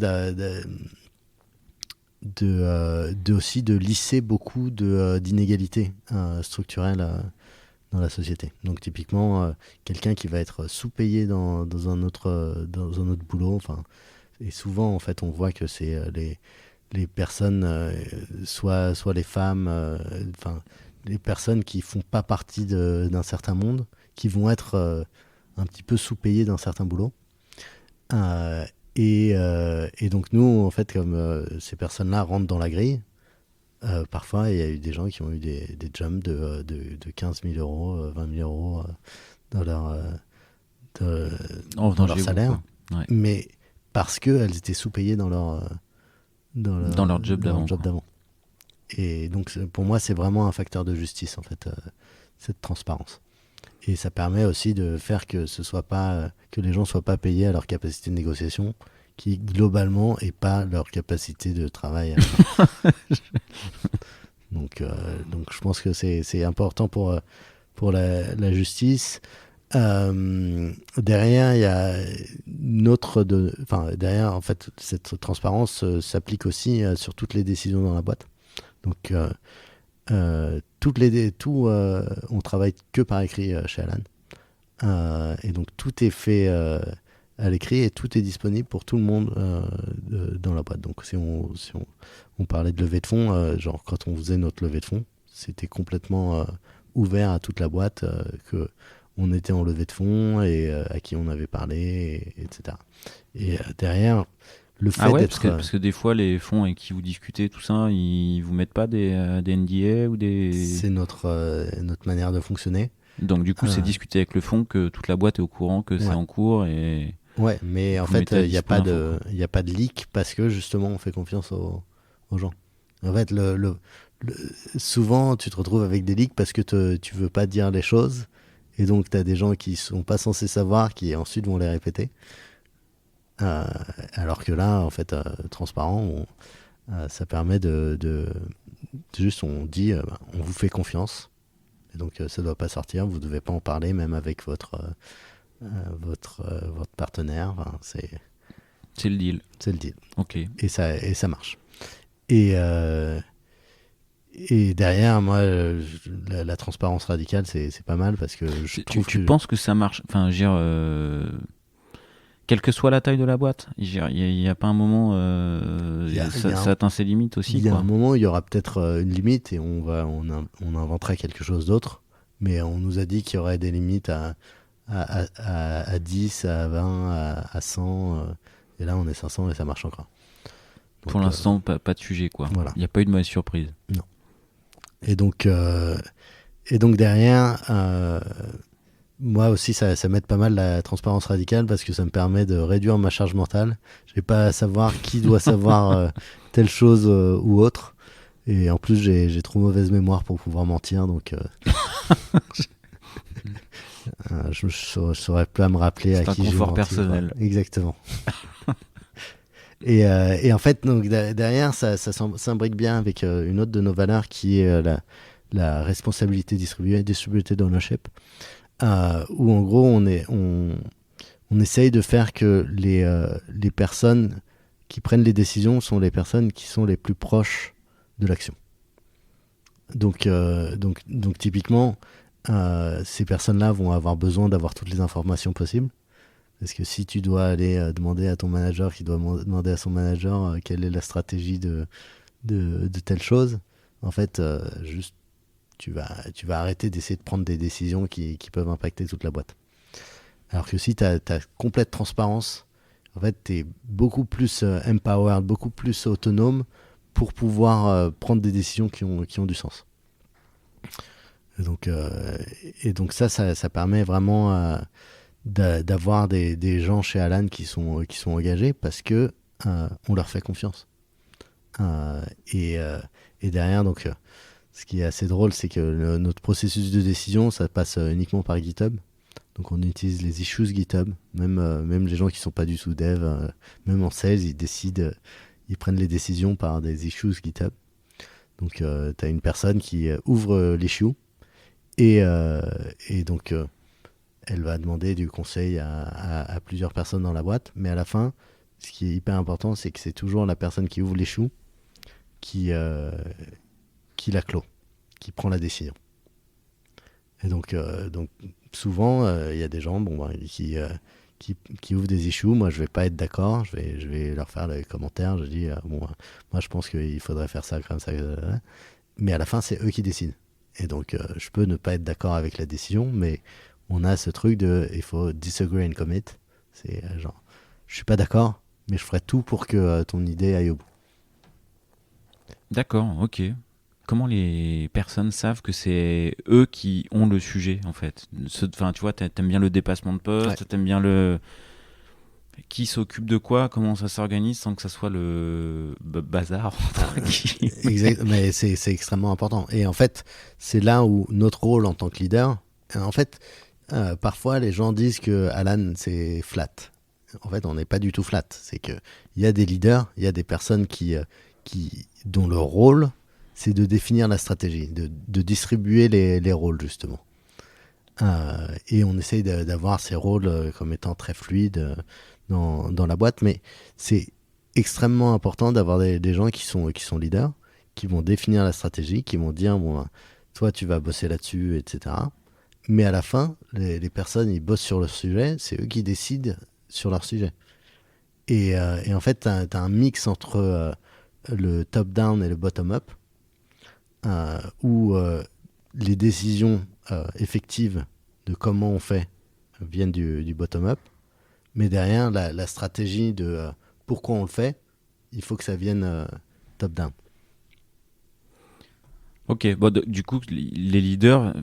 aussi de lisser beaucoup d'inégalités structurelles dans la société. Donc typiquement, quelqu'un qui va être sous-payé dans un autre boulot, et souvent en fait on voit que c'est les personnes, soit les femmes, les personnes qui font pas partie d'un certain monde, qui vont être un petit peu sous-payées dans certains boulots. Et donc nous, en fait, comme ces personnes-là rentrent dans la grille, parfois il y a eu des gens qui ont eu des jumps de 15 000 euros, 20 000 euros dans leur salaire,
ouais.
Mais parce qu'elles étaient sous-payées dans leur
job d'avant.
Et donc pour moi, c'est vraiment un facteur de justice, en fait, cette transparence. Et ça permet aussi de faire que que les gens soient pas payés à leur capacité de négociation, qui globalement est pas leur capacité de travail. Donc je pense que c'est important pour la justice. Derrière, il y a derrière, en fait, cette transparence s'applique aussi sur toutes les décisions dans la boîte. Donc on travaille que par écrit chez Alan, et donc tout est fait à l'écrit et tout est disponible pour tout le monde dans la boîte. Donc si on parlait de levée de fonds, genre quand on faisait notre levée de fonds, c'était complètement ouvert à toute la boîte, que on était en levée de fonds et à qui on avait parlé, etc. Et derrière, le fait d'être...
parce que des fois, les fonds avec qui vous discutez, tout ça, ils vous mettent pas des NDA ou des...
C'est notre manière de fonctionner.
Donc du coup, c'est discuter avec le fonds que toute la boîte est au courant que c'est en cours et...
Ouais, mais en fait, il n'y a pas de leak parce que justement, on fait confiance aux gens. En fait, souvent, tu te retrouves avec des leaks parce que tu veux pas dire les choses. Et donc, tu as des gens qui sont pas censés savoir, qui ensuite vont les répéter. Alors que là, en fait, transparent, ça permet juste, on dit, on vous fait confiance. Et donc, ça doit pas sortir. Vous devez pas en parler, même avec votre partenaire.
C'est le deal.
C'est le deal.
Ok.
Et ça marche. Et derrière, moi, la transparence radicale, c'est pas mal parce que
tu penses que ça marche? Enfin, je veux dire, quelle que soit la taille de la boîte, il n'y a pas un moment, ça atteint ses limites aussi.
Il y a un moment, il y aura peut-être une limite et on inventera quelque chose d'autre. Mais on nous a dit qu'il y aurait des limites à 10, à 20, à 100. Et là, on est 500 et ça marche encore. Donc,
pour l'instant, pas de sujet, quoi.
Voilà.
Il n'y a pas eu de mauvaise surprise.
Non. Et donc derrière, moi aussi, ça m'aide pas mal la transparence radicale parce que ça me permet de réduire ma charge mentale. Je n'ai pas à savoir qui doit savoir telle chose ou autre. Et en plus, j'ai trop mauvaise mémoire pour pouvoir mentir, donc je saurais pas me rappeler à qui j'ai menti.
C'est un confort personnel.
Quoi. Exactement. Et en fait, donc, derrière, ça s'imbrique bien avec une autre de nos valeurs qui est la responsabilité distribuée, distributed ownership, où en gros, on essaye de faire que les personnes qui prennent les décisions sont les personnes qui sont les plus proches de l'action. Donc typiquement, ces personnes-là vont avoir besoin d'avoir toutes les informations possibles. Parce que si tu dois aller demander à ton manager, qui doit demander à son manager quelle est la stratégie de telle chose, en fait, juste tu vas arrêter d'essayer de prendre des décisions qui peuvent impacter toute la boîte. Alors que si tu as complète transparence, en fait, tu es beaucoup plus empowered, beaucoup plus autonome pour pouvoir prendre des décisions qui ont du sens. Et donc ça permet vraiment d'avoir des gens chez Alan qui sont engagés parce que on leur fait confiance. Et derrière, donc, ce qui est assez drôle, c'est que notre processus de décision, ça passe uniquement par GitHub. Donc on utilise les issues GitHub, même les gens qui sont pas du tout dev, même en sales, ils prennent les décisions par des issues GitHub. Donc tu as une personne qui ouvre l'issue et donc elle va demander du conseil à plusieurs personnes dans la boîte, mais à la fin, ce qui est hyper important, c'est que c'est toujours la personne qui ouvre l'issue qui la clôt, qui prend la décision. Et donc souvent, il y a des gens qui ouvrent des issues. Moi, je vais pas être d'accord. Je vais leur faire les commentaires. Je dis, moi, je pense qu'il faudrait faire ça comme ça. Mais à la fin, c'est eux qui décident. Et donc, je peux ne pas être d'accord avec la décision, mais on a ce truc il faut disagree and commit. C'est genre, je suis pas d'accord, mais je ferai tout pour que ton idée aille au bout.
D'accord, ok. Comment les personnes savent que c'est eux qui ont le sujet, en fait? Enfin, tu vois, t'aimes bien le dépassement de poste, t'aimes bien qui s'occupe de quoi, comment ça s'organise sans que ça soit le bazar.
Exact, mais c'est extrêmement important. Et en fait, c'est là où notre rôle en tant que leader, en fait, parfois les gens disent que Alan, c'est flat. En fait, on n'est pas du tout flat. C'est qu'il y a des leaders, il y a des personnes dont leur rôle, c'est de définir la stratégie, de distribuer les rôles, justement. Et on essaye d'avoir ces rôles comme étant très fluides dans la boîte, mais c'est extrêmement important d'avoir des gens qui sont leaders, qui vont définir la stratégie, qui vont dire, toi, tu vas bosser là-dessus, etc. Mais à la fin, les personnes, ils bossent sur le sujet, c'est eux qui décident sur leur sujet. Et en fait, tu as un mix entre le top-down et le bottom-up, où les décisions effectives de comment on fait viennent du bottom-up, mais derrière, la stratégie de pourquoi on le fait, il faut que ça vienne top-down.
Ok, bon, du coup, les leaders,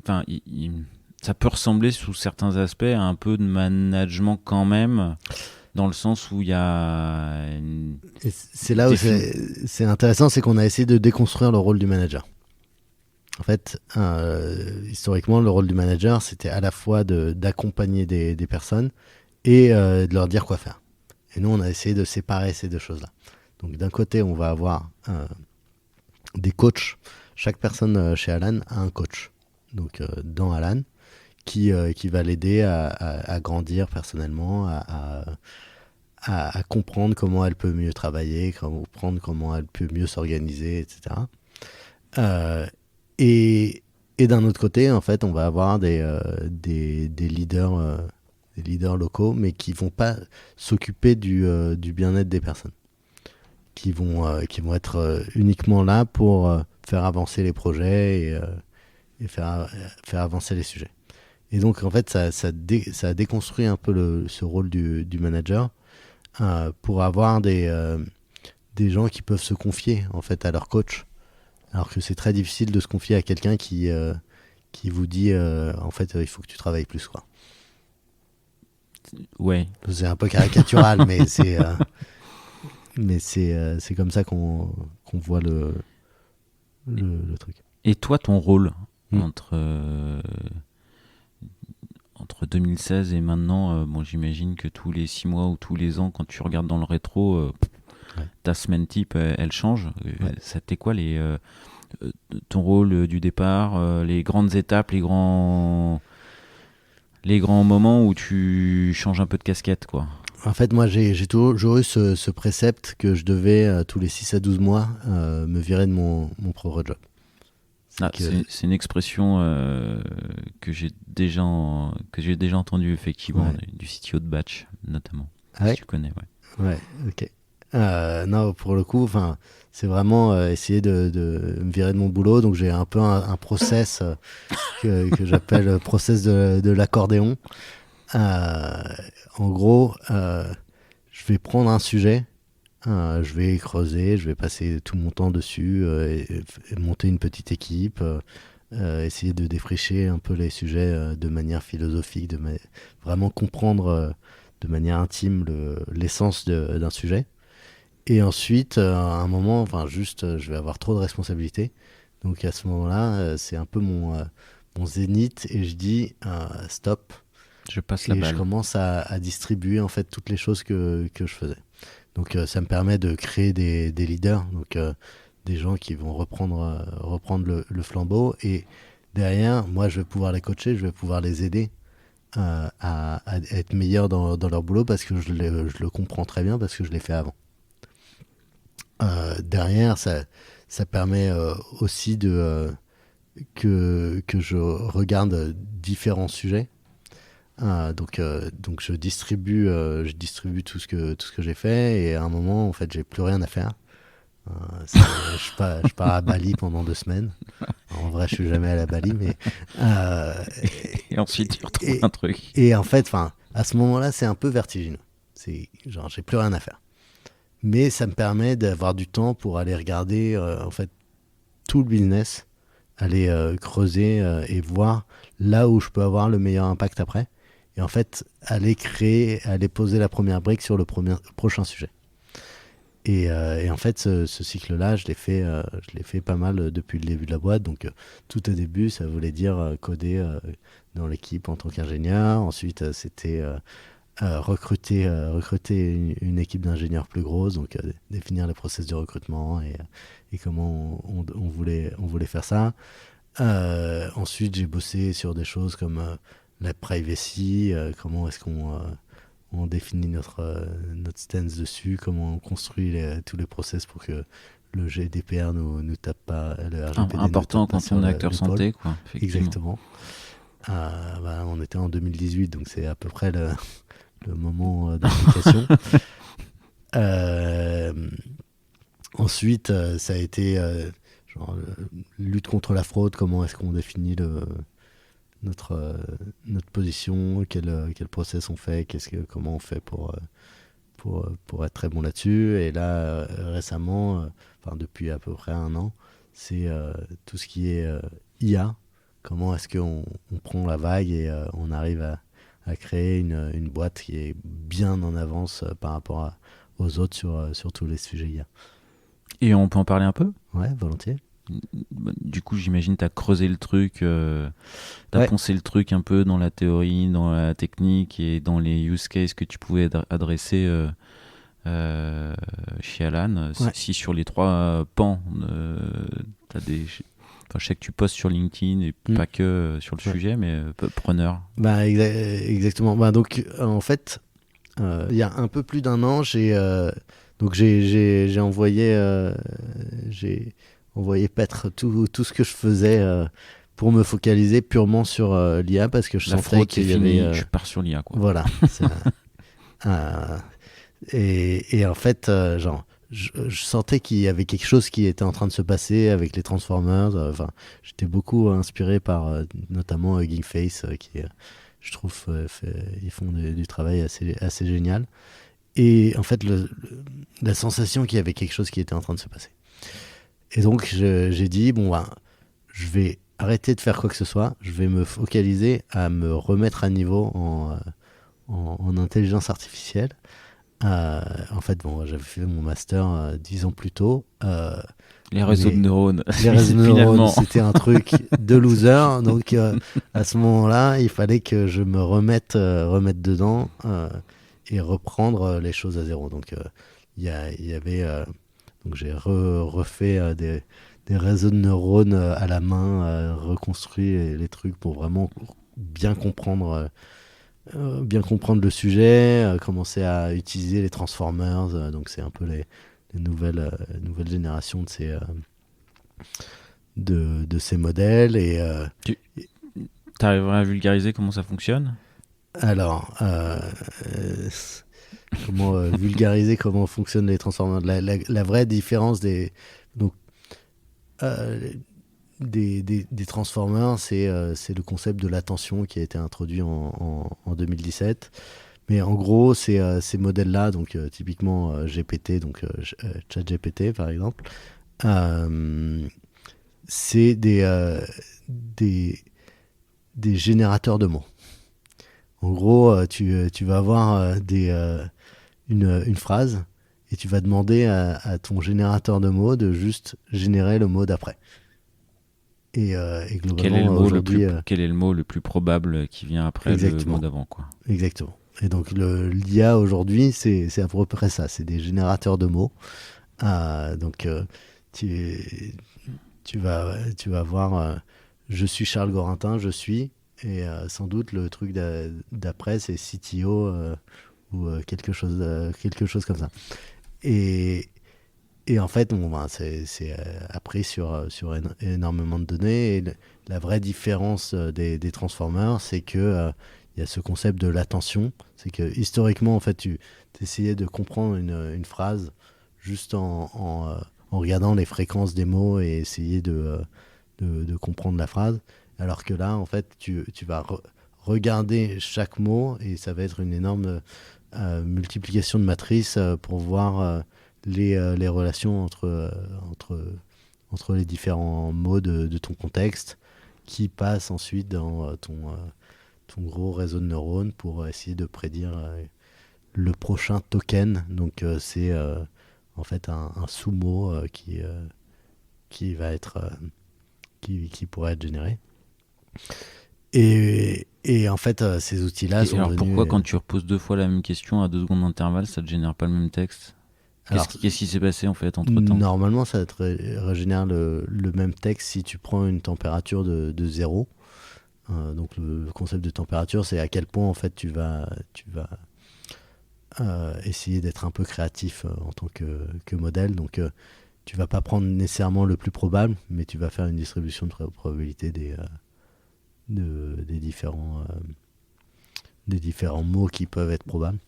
ça peut ressembler sous certains aspects à un peu de management quand même, dans le sens où il y a...
Et c'est là où c'est intéressant, c'est qu'on a essayé de déconstruire le rôle du manager. En fait, historiquement, le rôle du manager, c'était à la fois d'accompagner des personnes et de leur dire quoi faire. Et nous, on a essayé de séparer ces deux choses-là. Donc d'un côté, on va avoir des coachs. Chaque personne chez Alan a un coach. Donc dans Alan, qui va l'aider à grandir personnellement, à comprendre comment elle peut mieux travailler, comprendre comment elle peut mieux s'organiser, etc. Et d'un autre côté, en fait, on va avoir des leaders locaux, mais qui vont pas s'occuper du bien-être des personnes, qui vont être uniquement là pour faire avancer les projets et faire avancer les sujets. Et donc, en fait, ça a déconstruit un peu ce rôle du manager pour avoir des gens qui peuvent se confier en fait à leur coach, alors que c'est très difficile de se confier à quelqu'un qui vous dit en fait il faut que tu travailles plus, quoi.
Ouais.
C'est un peu caricatural, mais c'est comme ça qu'on voit le truc.
Et toi, ton rôle entre 2016 et maintenant, j'imagine que tous les 6 mois ou tous les ans, quand tu regardes dans le rétro, ta semaine type, elle change.
Ouais.
C'était quoi ton rôle du départ, les grandes étapes, les grands moments où tu changes un peu de casquette, quoi?
En fait, moi, j'ai toujours eu ce précepte que je devais, tous les 6 à 12 mois, me virer de mon propre job.
C'est une expression que j'ai déjà entendue effectivement, du CTO de batch notamment. Si tu connais,
Ouais, ok. Non, pour le coup, c'est vraiment essayer de me virer de mon boulot. Donc j'ai un peu un process que j'appelle le process de l'accordéon. En gros, je vais prendre un sujet, je vais creuser, je vais passer tout mon temps dessus, et monter une petite équipe, essayer de défricher un peu les sujets de manière philosophique, vraiment comprendre de manière intime l'essence d'un sujet. Et ensuite, à un moment, je vais avoir trop de responsabilités. Donc à ce moment-là, c'est un peu mon zénith et je dis stop.
Je passe la balle.
Et je commence à distribuer en fait toutes les choses que je faisais. Donc ça me permet de créer des leaders, donc des gens qui vont reprendre le flambeau. Et derrière, moi, je vais pouvoir les coacher, je vais pouvoir les aider à être meilleurs dans leur boulot parce que je le comprends très bien, parce que je l'ai fait avant. Derrière, ça permet aussi que je regarde différents sujets. Donc je distribue tout ce que j'ai fait, et à un moment, en fait, j'ai plus rien à faire. Je pars à Bali pendant 2 semaines. En vrai, je suis jamais allé à Bali, mais
et ensuite tu retrouves un truc.
Et en fait, à ce moment-là, c'est un peu vertigineux. C'est genre, j'ai plus rien à faire. Mais ça me permet d'avoir du temps pour aller regarder en fait tout le business, aller creuser et voir là où je peux avoir le meilleur impact après. Et en fait, aller poser la première brique sur le prochain sujet. Et en fait, ce cycle-là, je l'ai fait pas mal depuis le début de la boîte. Donc, tout au début, ça voulait dire coder dans l'équipe en tant qu'ingénieur. Ensuite, c'était recruter une équipe d'ingénieurs plus grosse, donc définir les process de recrutement et comment on voulait faire ça. Ensuite, j'ai bossé sur des choses comme la privacy, comment est-ce on définit notre stance dessus, comment on construit tous les process pour que le GDPR nous tape pas, le RGPD
important
nous tape pas
quand on est acteur santé, quoi.
Exactement. On était en 2018, donc c'est à peu près le moment d'application. Ensuite, ça a été lutte contre la fraude, comment est-ce qu'on définit notre position, quel process on fait, comment on fait pour être très bon là-dessus. Et là, récemment, depuis à peu près 1 an, c'est tout ce qui est IA. Comment est-ce qu'on prend la vague et on arrive à créer une boîte qui est bien en avance par rapport aux autres sur tous les sujets IA.
Et on peut en parler un peu ?
Ouais, volontiers.
Du coup, j'imagine que tu as creusé le truc, t'as poncé le truc un peu dans la théorie, dans la technique et dans les use cases que tu pouvais adresser chez Alan.
Ouais.
Si sur les 3 pans, t'as des... Enfin, je sais que tu postes sur LinkedIn et pas que sur le sujet, mais preneur.
Exactement. Donc, en fait, il y a un peu plus d'1 an, j'ai envoyé paître tout ce que je faisais pour me focaliser purement sur l'IA, parce que je sentais qu'il y avait...
je pars sur l'IA, quoi.
Voilà. Et en fait, je sentais qu'il y avait quelque chose qui était en train de se passer avec les Transformers. J'étais beaucoup inspiré par notamment Hugging Face, qui, je trouve, ils font du travail assez génial. Et en fait, la sensation qu'il y avait quelque chose qui était en train de se passer. Et donc, j'ai dit, je vais arrêter de faire quoi que ce soit. Je vais me focaliser à me remettre à niveau en intelligence artificielle. En fait, j'avais fait mon master 10 ans plus tôt.
Les réseaux de neurones.
Les réseaux de neurones, c'était un truc de loser. Donc, à ce moment-là, il fallait que je me remette dedans et reprendre les choses à zéro. Donc, il y avait... donc, j'ai refait des réseaux de neurones à la main, reconstruit les trucs pour vraiment bien comprendre le sujet, commencer à utiliser les Transformers. Donc, c'est un peu les nouvelles générations de ces modèles.
Tu arriverais à vulgariser comment ça fonctionne?
Alors, comment vulgariser comment fonctionnent les transformers. La vraie différence donc, euh, des transformers, c'est le concept de l'attention qui a été introduit en 2017. Mais en gros, ces modèles-là, donc typiquement GPT, donc ChatGPT par exemple, euh, c'est des, des générateurs de mots. En gros, tu vas avoir une phrase et tu vas demander à ton générateur de mots de juste générer le mot d'après. Et globalement, aujourd'hui...
Quel est le mot le plus probable qui vient après le mot d'avant, quoi?
Exactement. Et donc l'IA aujourd'hui, c'est à peu près ça. C'est des générateurs de mots. Donc tu, tu vas voir je suis Charles Gorintin, je suis. Et sans doute le truc d'après, c'est CTO ou quelque chose comme ça. Et, et en fait, bon, ben, c'est appris sur énormément de données. Et la vraie différence des transformers, c'est que il y a ce concept de l'attention. C'est que historiquement, en fait, tu essayais de comprendre une phrase juste en regardant les fréquences des mots et essayer de comprendre la phrase. Alors que là, en fait, tu vas regarder chaque mot et ça va être une énorme multiplication de matrices pour voir les relations entre les différents mots de ton contexte qui passent ensuite dans ton gros réseau de neurones pour essayer de prédire le prochain token. Donc c'est en fait un sous-mot qui va être qui pourrait être généré. Et en fait, ces outils-là sont
alors
devenus...
pourquoi quand tu reposes 2 fois la même question à 2 secondes d'intervalle, ça te génère pas le même texte? Qu'est-ce qui s'est passé en fait entre temps?
Normalement, ça te régénère le même texte si tu prends une température de 0. Donc le concept de température, c'est à quel point en fait tu vas essayer d'être un peu créatif en tant que modèle. Donc tu vas pas prendre nécessairement le plus probable, mais tu vas faire une distribution de probabilité des différents mots qui peuvent être probables.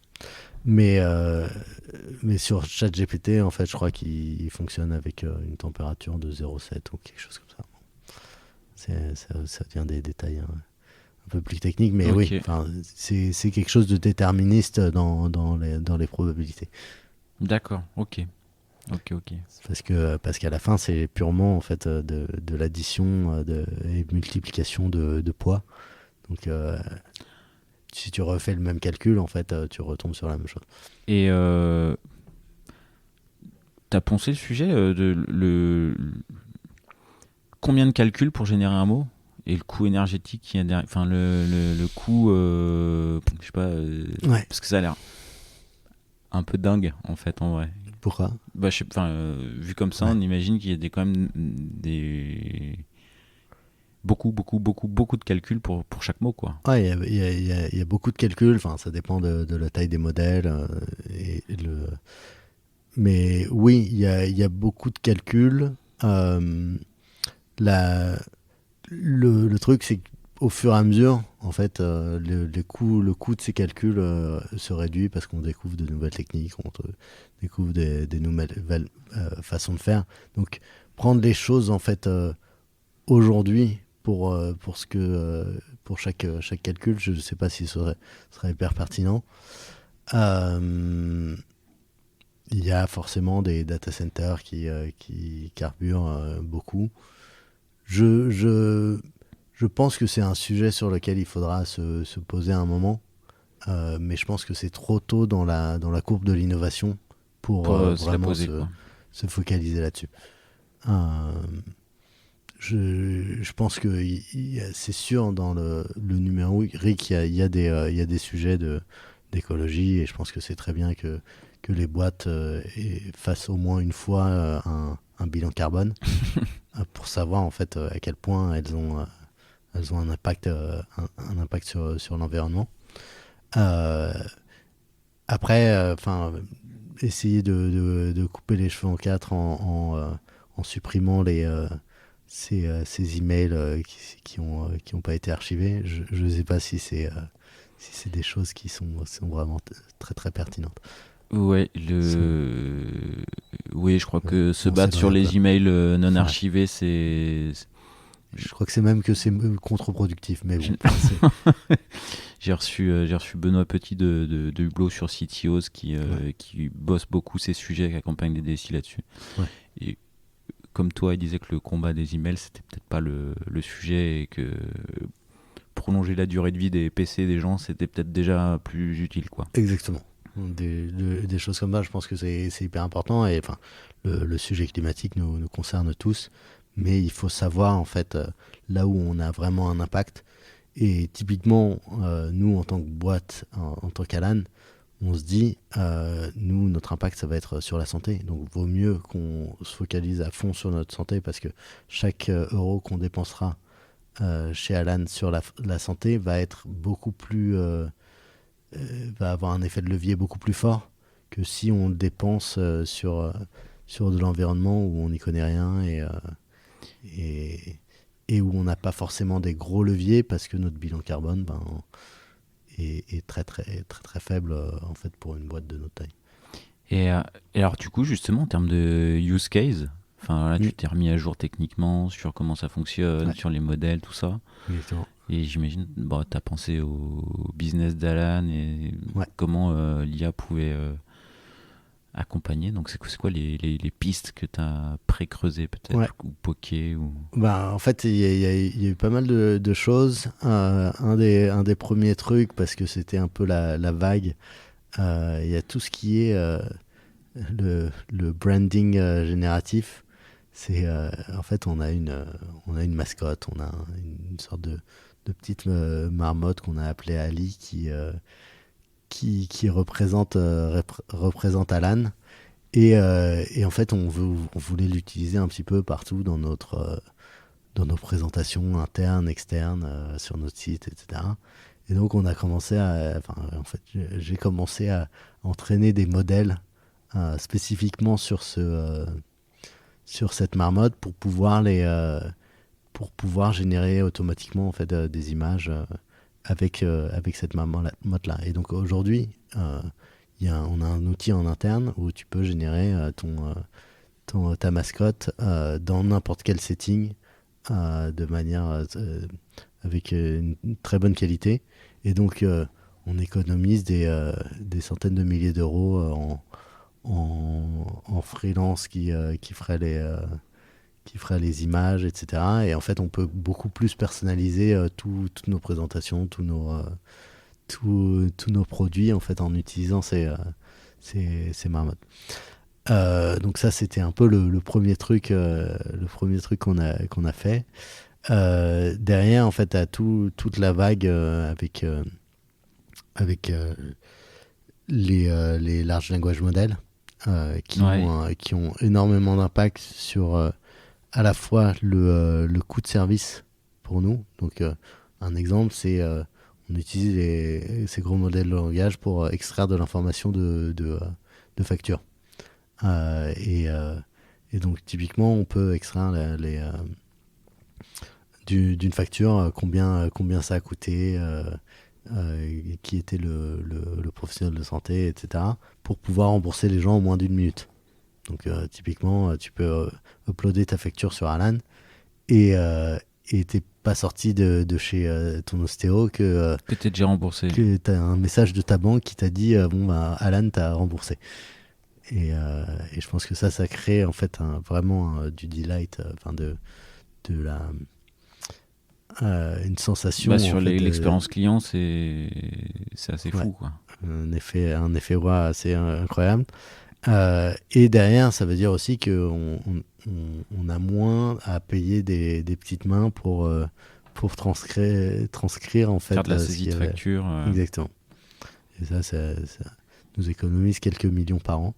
Mais sur ChatGPT, en fait, je crois qu'il fonctionne avec une température de 0,7 ou quelque chose comme ça. Ça devient des détails un peu plus techniques, mais
Okay.
oui, c'est quelque chose de déterministe dans les probabilités.
D'accord, ok.
Parce qu'à la fin, c'est purement en fait de l'addition et multiplication de poids. Donc, si tu refais le même calcul, en fait, tu retombes sur la même chose.
Et t'as pensé le sujet combien de calculs pour générer un mot et le coût énergétique qui est derrière, enfin le coût, je sais pas,
Ouais.
parce que ça a l'air un peu dingue en fait en vrai.
Pourquoi?
Bah, vu comme ça,
Ouais.
on imagine qu'il y a quand même beaucoup de calculs pour chaque mot, quoi.
Ouais, il y a beaucoup de calculs. Enfin, ça dépend de la taille des modèles. Mais oui, il y a beaucoup de calculs. Euh, le truc, c'est qu'au fur et à mesure, en fait, le coût de ces calculs se réduit parce qu'on découvre de nouvelles techniques, on découvre des nouvelles façons de faire. Donc, prendre les choses, en fait, aujourd'hui pour chaque calcul, je ne sais pas si ce serait hyper pertinent. Il y a forcément des data centers qui carburent beaucoup. Je pense que c'est un sujet sur lequel il faudra se poser un moment, mais je pense que c'est trop tôt dans la courbe de l'innovation pour
se la
vraiment
poser, quoi.
se focaliser là-dessus. Je pense que c'est sûr dans le numérique, il y a des sujets d'écologie et je pense que c'est très bien que les boîtes fassent au moins une fois un bilan carbone pour savoir en fait à quel point elles ont un impact, un impact sur l'environnement. Euh, Après, essayer de couper les cheveux en quatre en supprimant ces emails qui ont pas été archivés. Je ne sais pas si c'est des choses qui sont vraiment très très pertinentes.
Ouais, oui, je crois que se battre sur les emails non archivés, c'est.
Je crois que c'est même contre-productif, mais bon.
J'ai reçu Benoît Petit de Hublot sur CTOs qui bosse beaucoup ces sujets, qui accompagne des DSI là-dessus.
Ouais.
Et comme toi, il disait que le combat des emails, c'était peut-être pas le sujet et que prolonger la durée de vie des PC des gens, c'était peut-être déjà plus utile, quoi.
Exactement. Des choses comme ça, je pense que c'est hyper important. Et enfin, le sujet climatique nous concerne tous, mais il faut savoir en fait là où on a vraiment un impact. Et typiquement, nous en tant que boîte, en tant qu'Alan, on se dit, nous, notre impact, ça va être sur la santé. Donc, vaut mieux qu'on se focalise à fond sur notre santé parce que chaque euro qu'on dépensera chez Alan sur la santé va être beaucoup plus va avoir un effet de levier beaucoup plus fort que si on le dépense sur de l'environnement où on n'y connaît rien et où on n'a pas forcément des gros leviers parce que notre bilan carbone est très très très très faible en fait pour une boîte de notre taille.
Et alors du coup justement en termes de use case, enfin là tu t'es remis à jour techniquement sur comment ça fonctionne, sur les modèles, tout ça.
Exactement.
Et j'imagine, tu as pensé au business d'Alan et comment l'IA pouvait accompagner. Donc, c'est quoi les pistes que tu as pré-creusées peut-être ou poké ou...
En fait, il y a eu pas mal de choses. Un des premiers trucs, parce que c'était un peu la vague, il y a tout ce qui est le branding génératif. C'est en fait, on a une mascotte, on a une sorte de petite marmotte qu'on a appelée Ali qui représente Alan et en fait on voulait l'utiliser un petit peu partout dans nos présentations internes, externes, sur notre site, etc. Et donc on a commencé j'ai commencé à entraîner des modèles spécifiquement sur cette marmotte pour pouvoir générer automatiquement en fait des images avec cette marmotte là. Et donc aujourd'hui, on a un outil en interne où tu peux générer ta mascotte dans n'importe quel setting de manière avec une très bonne qualité. Et donc on économise des centaines de milliers d'euros en freelance qui ferait les images, etc. Et en fait, on peut beaucoup plus personnaliser toutes nos présentations, tous nos produits en fait en utilisant ces marmottes. Donc ça, c'était un peu le premier truc qu'on a fait. Derrière, en fait, à toute la vague avec les large language models qui ont énormément d'impact sur à la fois le coût de service pour nous. Donc un exemple, c'est on utilise ces gros modèles de langage pour extraire de l'information de factures. Et donc typiquement, on peut extraire d'une facture combien ça a coûté, qui était le professionnel de santé, etc. pour pouvoir rembourser les gens en moins d'une minute. Donc typiquement, tu peux uploader ta facture sur Alan et t'es pas sorti de chez ton ostéo que
t'es déjà remboursé.
Que t'as un message de ta banque qui t'a dit Alan t'a remboursé. Et je pense que ça crée en fait vraiment du delight, une sensation.
Sur l'expérience client, c'est assez fou, quoi.
Un effet assez incroyable. Et derrière, ça veut dire aussi qu'on a moins à payer des petites mains pour transcrire en fait.
Faire de la saisie de facture.
Exactement. Et ça nous économise quelques millions par an.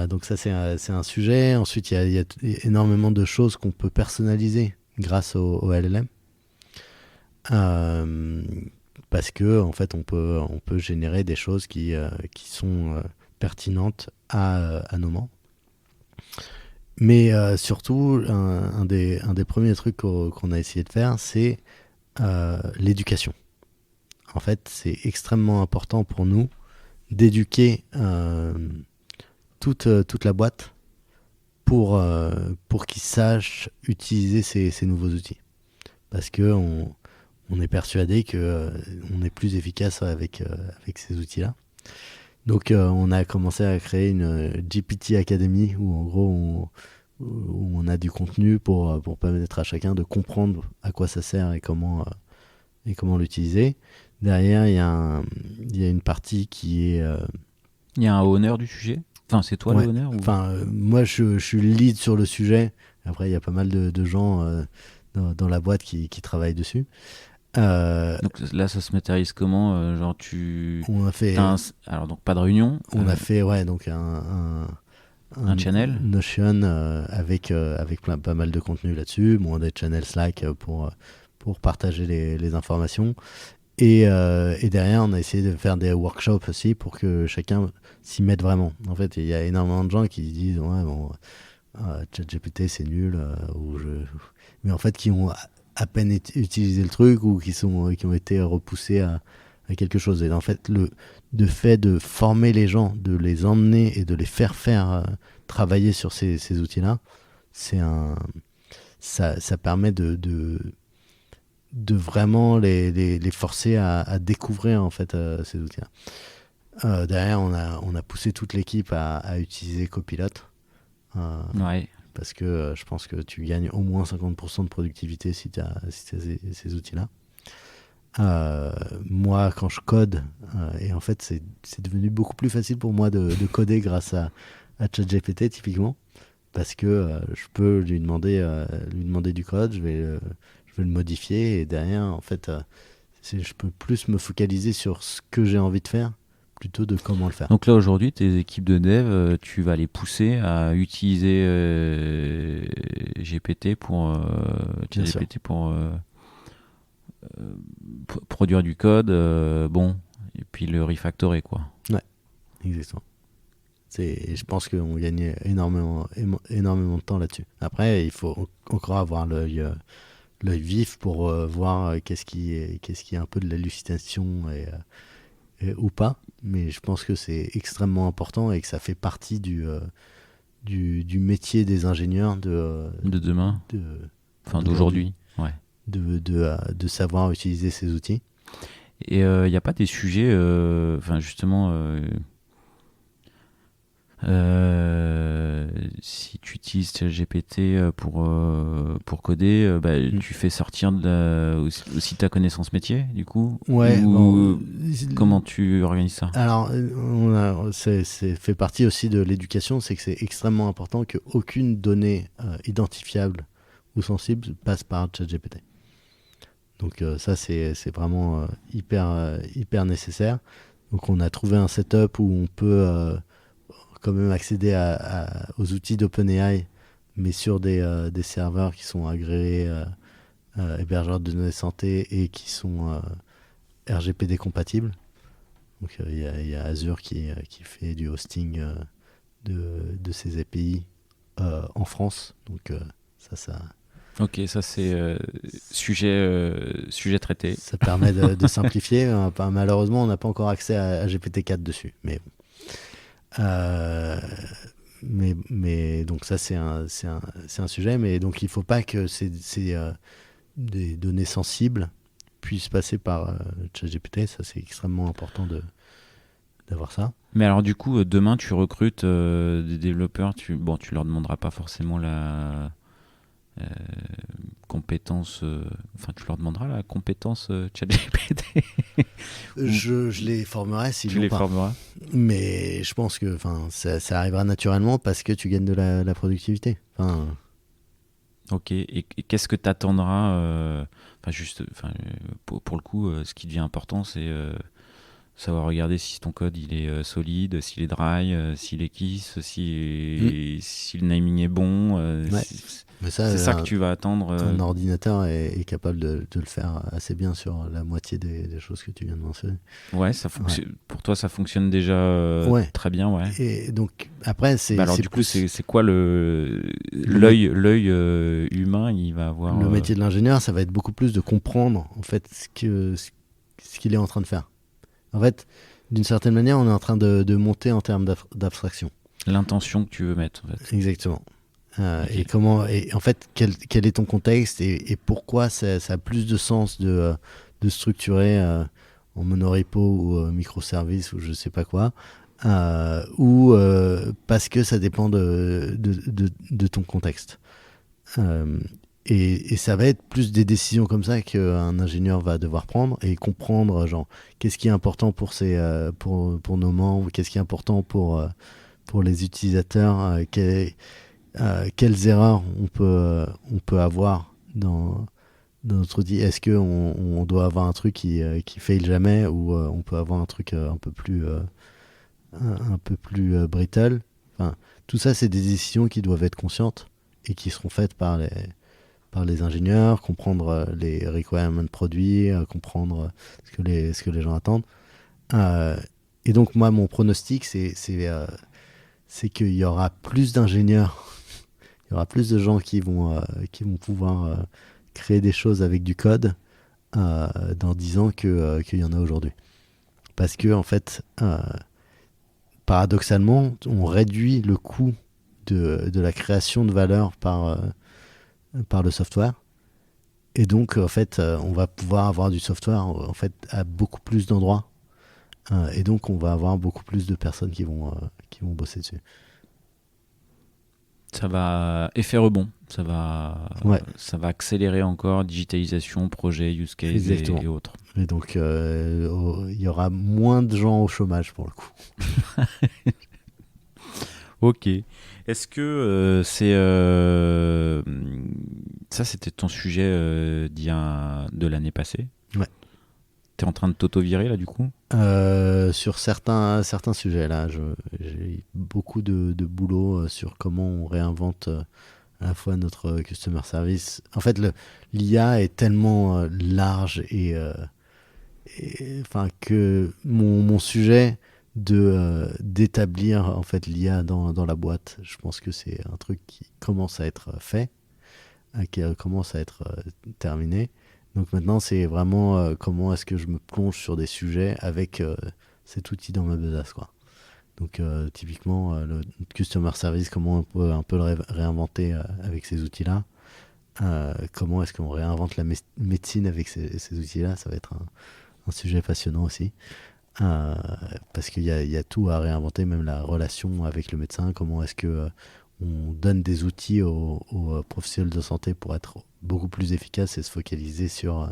Donc ça, c'est un sujet. Ensuite, il y a énormément de choses qu'on peut personnaliser grâce au LLM. Parce que en fait, on peut générer des choses qui sont pertinentes à nos membres. Mais surtout, un des premiers trucs qu'on a essayé de faire, c'est l'éducation. En fait, c'est extrêmement important pour nous d'éduquer toute la boîte pour qu'ils sachent utiliser ces nouveaux outils. Parce qu'on on est persuadé qu'on est plus efficace avec ces outils-là. Donc on a commencé à créer une GPT Academy où en gros où on a du contenu pour permettre à chacun de comprendre à quoi ça sert et comment l'utiliser. Derrière, il y a une partie qui est...
Il y a un honneur du sujet. Enfin, c'est toi
ouais,
le honneur ou...
enfin, moi, je suis le lead sur le sujet. Après, il y a pas mal de gens dans la boîte qui travaillent dessus.
Donc là, ça se matérialise comment genre,
On a fait...
Alors, donc, pas de réunion.
On a fait, ouais, donc
Un channel.
Notion avec pas mal de contenu là-dessus. Bon, des channels Slack pour partager les informations. Et derrière, on a essayé de faire des workshops aussi pour que chacun s'y mette vraiment. En fait, il y a énormément de gens qui disent ouais, bon, ChatGPT c'est nul, mais en fait qui ont à peine utilisé le truc ou qui ont été repoussés à quelque chose. Et en fait, le fait de former les gens, de les emmener et de les faire travailler sur ces outils-là, ça permet de vraiment les forcer à découvrir en fait ces outils-là. Derrière, on a poussé toute l'équipe à utiliser Copilot.
Ouais.
Parce que je pense que tu gagnes au moins 50% de productivité si tu as ces outils-là. Moi, quand je code, et en fait, c'est devenu beaucoup plus facile pour moi de coder grâce à ChatGPT, typiquement, parce que je peux lui demander du code, je vais le modifier, et derrière, en fait, je peux plus me focaliser sur ce que j'ai envie de faire, plutôt de comment le faire.
Donc là, aujourd'hui, tes équipes de dev, tu vas les pousser à utiliser GPT ChatGPT pour produire du code, bon, et puis le refactorer, quoi.
Ouais, exactement. Je pense qu'on gagne énormément de temps là-dessus. Après, il faut encore avoir l'œil vif pour voir qu'est-ce qui est un peu de l'hallucination ou pas. Mais je pense que c'est extrêmement important et que ça fait partie du métier des ingénieurs
de demain, enfin d'aujourd'hui, ouais.
De savoir utiliser ces outils.
Et il n'y a pas des sujets, enfin justement, si tu utilises GPT pour coder, tu fais sortir aussi ta connaissance métier, du coup.
Ouais.
Comment tu organises ça?
Alors, c'est fait partie aussi de l'éducation, c'est que c'est extrêmement important qu'aucune donnée identifiable ou sensible passe par ChatGPT. Donc ça, c'est vraiment hyper nécessaire. Donc on a trouvé un setup où on peut quand même accéder aux outils d'OpenAI, mais sur des serveurs qui sont agréés hébergeurs de données santé et qui sont RGPD compatibles. Donc il y a Azure qui fait du hosting de ces API en France. Donc ça...
Ok, ça c'est sujet traité.
Ça permet de simplifier. Malheureusement, on n'a pas encore accès à GPT-4 dessus. Mais bon. Mais donc ça, c'est un sujet. Mais donc il ne faut pas que des données sensibles puissent passer par ChatGPT. Ça, c'est extrêmement important d'avoir ça.
Mais alors du coup, demain, tu recrutes des développeurs. Tu leur demanderas pas forcément la... compétence, tu leur demanderas la compétence ChatGPT.
Je les formerai s'ils
tu les
pas.
formeras.
Mais je pense que ça arrivera naturellement parce que tu gagnes de la productivité.
Ok, et qu'est-ce que tu attendras pour le coup, ce qui devient important, c'est savoir regarder si ton code il est solide, s'il est dry, s'il est kiss, si le naming est bon.
Ouais. Mais ça,
C'est ça que tu vas attendre.
Un ordinateur est capable de le faire assez bien sur la moitié des choses que tu viens de mentionner.
Ouais, pour toi, ça fonctionne déjà
Ouais.
très bien, ouais.
Et donc, après, c'est.
Alors,
c'est
du coup,
plus
c'est quoi l'œil humain, il va avoir.
le métier de l'ingénieur, ça va être beaucoup plus de comprendre, en fait, ce qu'il est en train de faire. En fait, d'une certaine manière, on est en train de monter en termes d'abstraction.
L'intention que tu veux mettre, en fait.
Exactement.
Okay.
Et en fait, quel est ton contexte et pourquoi ça a plus de sens de structurer en monorepo ou microservice ou je sais pas quoi, ou parce que ça dépend de ton contexte. Et ça va être plus des décisions comme ça qu'un ingénieur va devoir prendre et comprendre, genre, qu'est-ce qui est important pour nos membres, qu'est-ce qui est important pour les utilisateurs, quelles erreurs on peut avoir dans notre outil. Est-ce qu'on doit avoir un truc qui fail jamais ou on peut avoir un truc un peu plus brittle. Enfin, tout ça, c'est des décisions qui doivent être conscientes et qui seront faites par les ingénieurs, comprendre les requirements produits, comprendre ce que les gens attendent. Et donc, moi, mon pronostic, c'est qu'il y aura plus d'ingénieurs, il y aura plus de gens qui vont pouvoir créer des choses avec du code dans 10 ans qu'il y en a aujourd'hui. Parce que, en fait, paradoxalement, on réduit le coût de la création de valeur par le software. Et donc, en fait, on va pouvoir avoir du software en fait, à beaucoup plus d'endroits. Et donc, on va avoir beaucoup plus de personnes qui vont bosser dessus.
Ça va effet rebond. Ça va accélérer encore digitalisation, projet, use case et autres.
Et donc, il y aura moins de gens au chômage pour le coup.
Ok. Est-ce que ça, c'était ton sujet de l'année passée?
Ouais.
T'es en train de t'auto-virer là du coup?
Sur certains sujets là, j'ai beaucoup de boulot sur comment on réinvente à la fois notre customer service. En fait, l'IA est tellement large et enfin que mon sujet d'établir en fait l'IA dans la boîte, je pense que c'est un truc qui commence à être fait, qui commence à être terminé. Donc maintenant, c'est vraiment comment est-ce que je me plonge sur des sujets avec cet outil dans ma besace, quoi. Donc typiquement, le customer service, comment on peut un peu le réinventer avec ces outils-là. Comment est-ce qu'on réinvente la médecine avec ces outils-là. Ça va être un sujet passionnant aussi. Parce qu'il y a tout à réinventer, même la relation avec le médecin. Comment est-ce que on donne des outils aux professionnels de santé pour être beaucoup plus efficaces et se focaliser sur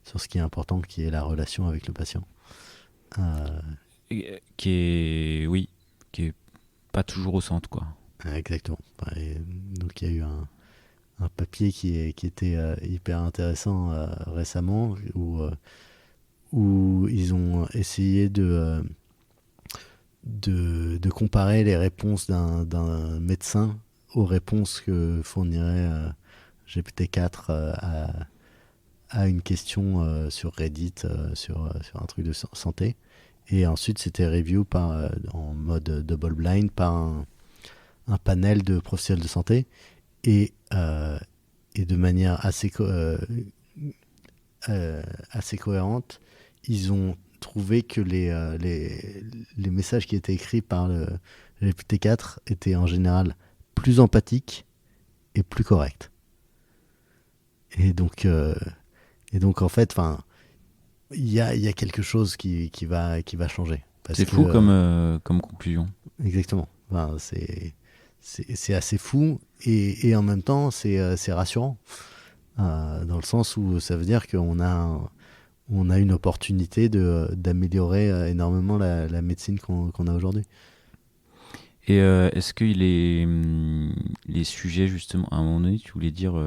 ce qui est important, qui est la relation avec le patient.
Qui est pas toujours au centre, quoi.
Exactement. Et donc il y a eu un papier qui était hyper intéressant récemment où ils ont essayé de comparer les réponses d'un médecin aux réponses que fournirait GPT-4 à une question sur Reddit, sur un truc de santé. Et ensuite, c'était review en mode double blind par un panel de professionnels de santé. Et de manière assez cohérente, ils ont trouvé que les messages qui étaient écrits par le GPT-4 étaient en général plus empathiques et plus corrects. Et donc en fait, il y a quelque chose qui va changer.
C'est fou comme conclusion.
Exactement. C'est assez fou et en même temps c'est rassurant dans le sens où ça veut dire qu'on a une opportunité d'améliorer énormément la médecine qu'on a aujourd'hui.
Et est-ce que les sujets, justement, à un moment donné, tu voulais dire,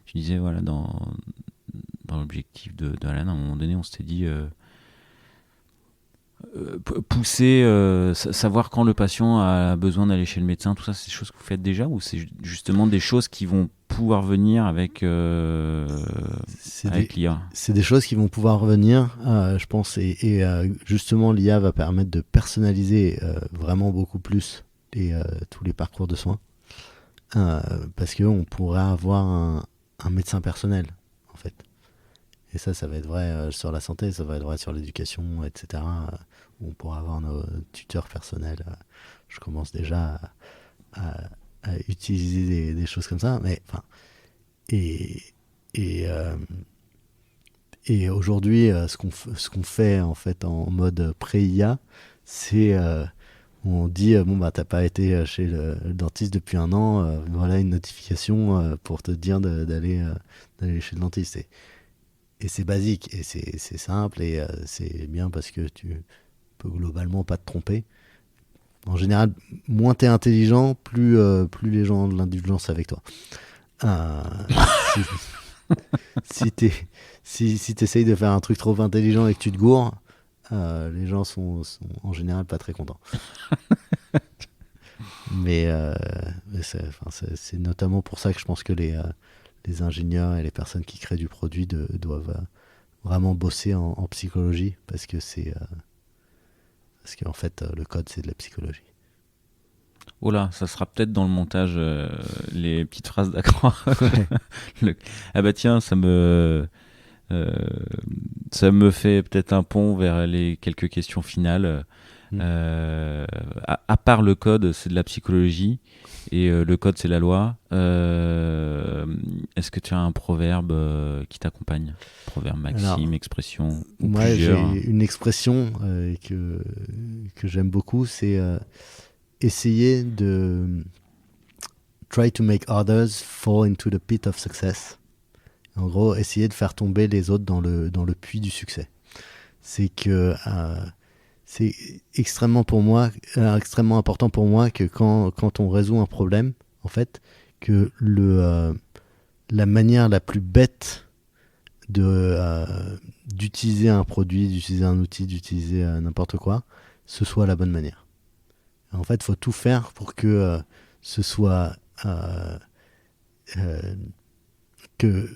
tu disais, voilà, dans l'objectif de Alan, à un moment donné, on s'était dit, pousser, savoir quand le patient a besoin d'aller chez le médecin, tout ça, c'est des choses que vous faites déjà ou c'est justement des choses qui vont pouvoir venir avec l'IA?
C'est des choses qui vont pouvoir venir, je pense, et justement l'IA va permettre de personnaliser vraiment beaucoup plus tous les parcours de soins, parce qu'on pourrait avoir un médecin personnel, en fait. Et ça va être vrai sur la santé, ça va être vrai sur l'éducation, etc. Où on pourra avoir nos tuteurs personnels. Je commence déjà à utiliser des choses comme ça. Mais, enfin, et, et, euh, et aujourd'hui, ce qu'on fait en fait en mode pré-IA, c'est on dit bon bah t'as pas été chez le dentiste depuis un an, voilà une notification pour te dire d'aller chez le dentiste. Et c'est basique, et c'est simple, et c'est bien parce que tu peux globalement pas te tromper. En général, moins t'es intelligent, plus les gens ont de l'indulgence avec toi. Euh, si t'essayes de faire un truc trop intelligent et que tu te gourres, les gens sont en général pas très contents. Mais c'est notamment pour ça que je pense que les ingénieurs et les personnes qui créent du produit doivent vraiment bosser en psychologie parce qu'en fait le code c'est de la psychologie.
Oh là, ça sera peut-être dans le montage les petites phrases d'accroche. Ouais. Ah bah tiens, ça me fait peut-être un pont vers les quelques questions finales. À part le code, c'est de la psychologie et le code, c'est la loi. Est-ce que tu as un proverbe qui t'accompagne? Proverbe, maxime, alors, expression ou
moi,
plusieurs?
J'ai une expression que j'aime beaucoup, c'est essayer de try to make others fall into the pit of success. En gros, essayer de faire tomber les autres dans le puits du succès. C'est que c'est extrêmement important pour moi que quand on résout un problème, en fait, que la manière la plus bête d'utiliser un produit, d'utiliser un outil, d'utiliser n'importe quoi, ce soit la bonne manière. En fait, il faut tout faire pour que ce soit que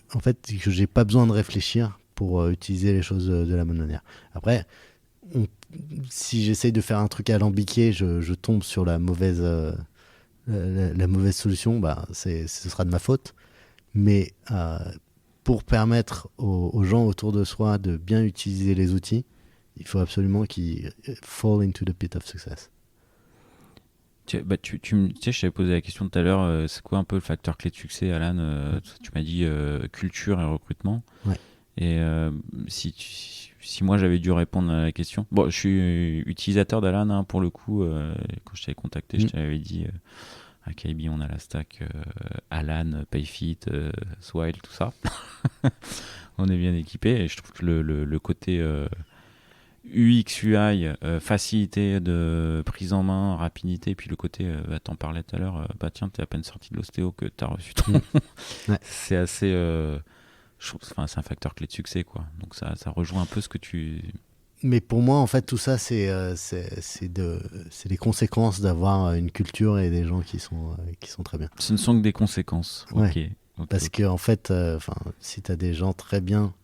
j'ai pas besoin de réfléchir pour utiliser les choses de la bonne manière. Après, si j'essaye de faire un truc alambiqué, je tombe sur la mauvaise solution, bah, ce sera de ma faute. Mais pour permettre aux gens autour de soi de bien utiliser les outils, il faut absolument qu'ils fall into the pit of success.
Tu sais, je t'avais posé la question tout à l'heure, c'est quoi un peu le facteur clé de succès, Alan? Tu m'as dit culture et recrutement.
Ouais.
Et si moi j'avais dû répondre à la question, bon, je suis utilisateur d'Alan hein, pour le coup. Quand je t'avais contacté, je t'avais dit à KB on a la stack Alan, Payfit, Swile, tout ça. On est bien équipé et je trouve que le côté UX, UI, facilité de prise en main, rapidité, et puis le côté, t'en parlais tout à l'heure, tiens, t'es à peine sorti de l'ostéo que t'as reçu ton... Ouais. C'est assez... c'est un facteur clé de succès, quoi. Donc ça rejoint un peu ce que tu...
Mais pour moi, en fait, tout ça, c'est les conséquences d'avoir une culture et des gens qui sont très bien.
Ce ne sont que des conséquences.
Ouais.
Okay.
Parce que en fait, si t'as des gens très bien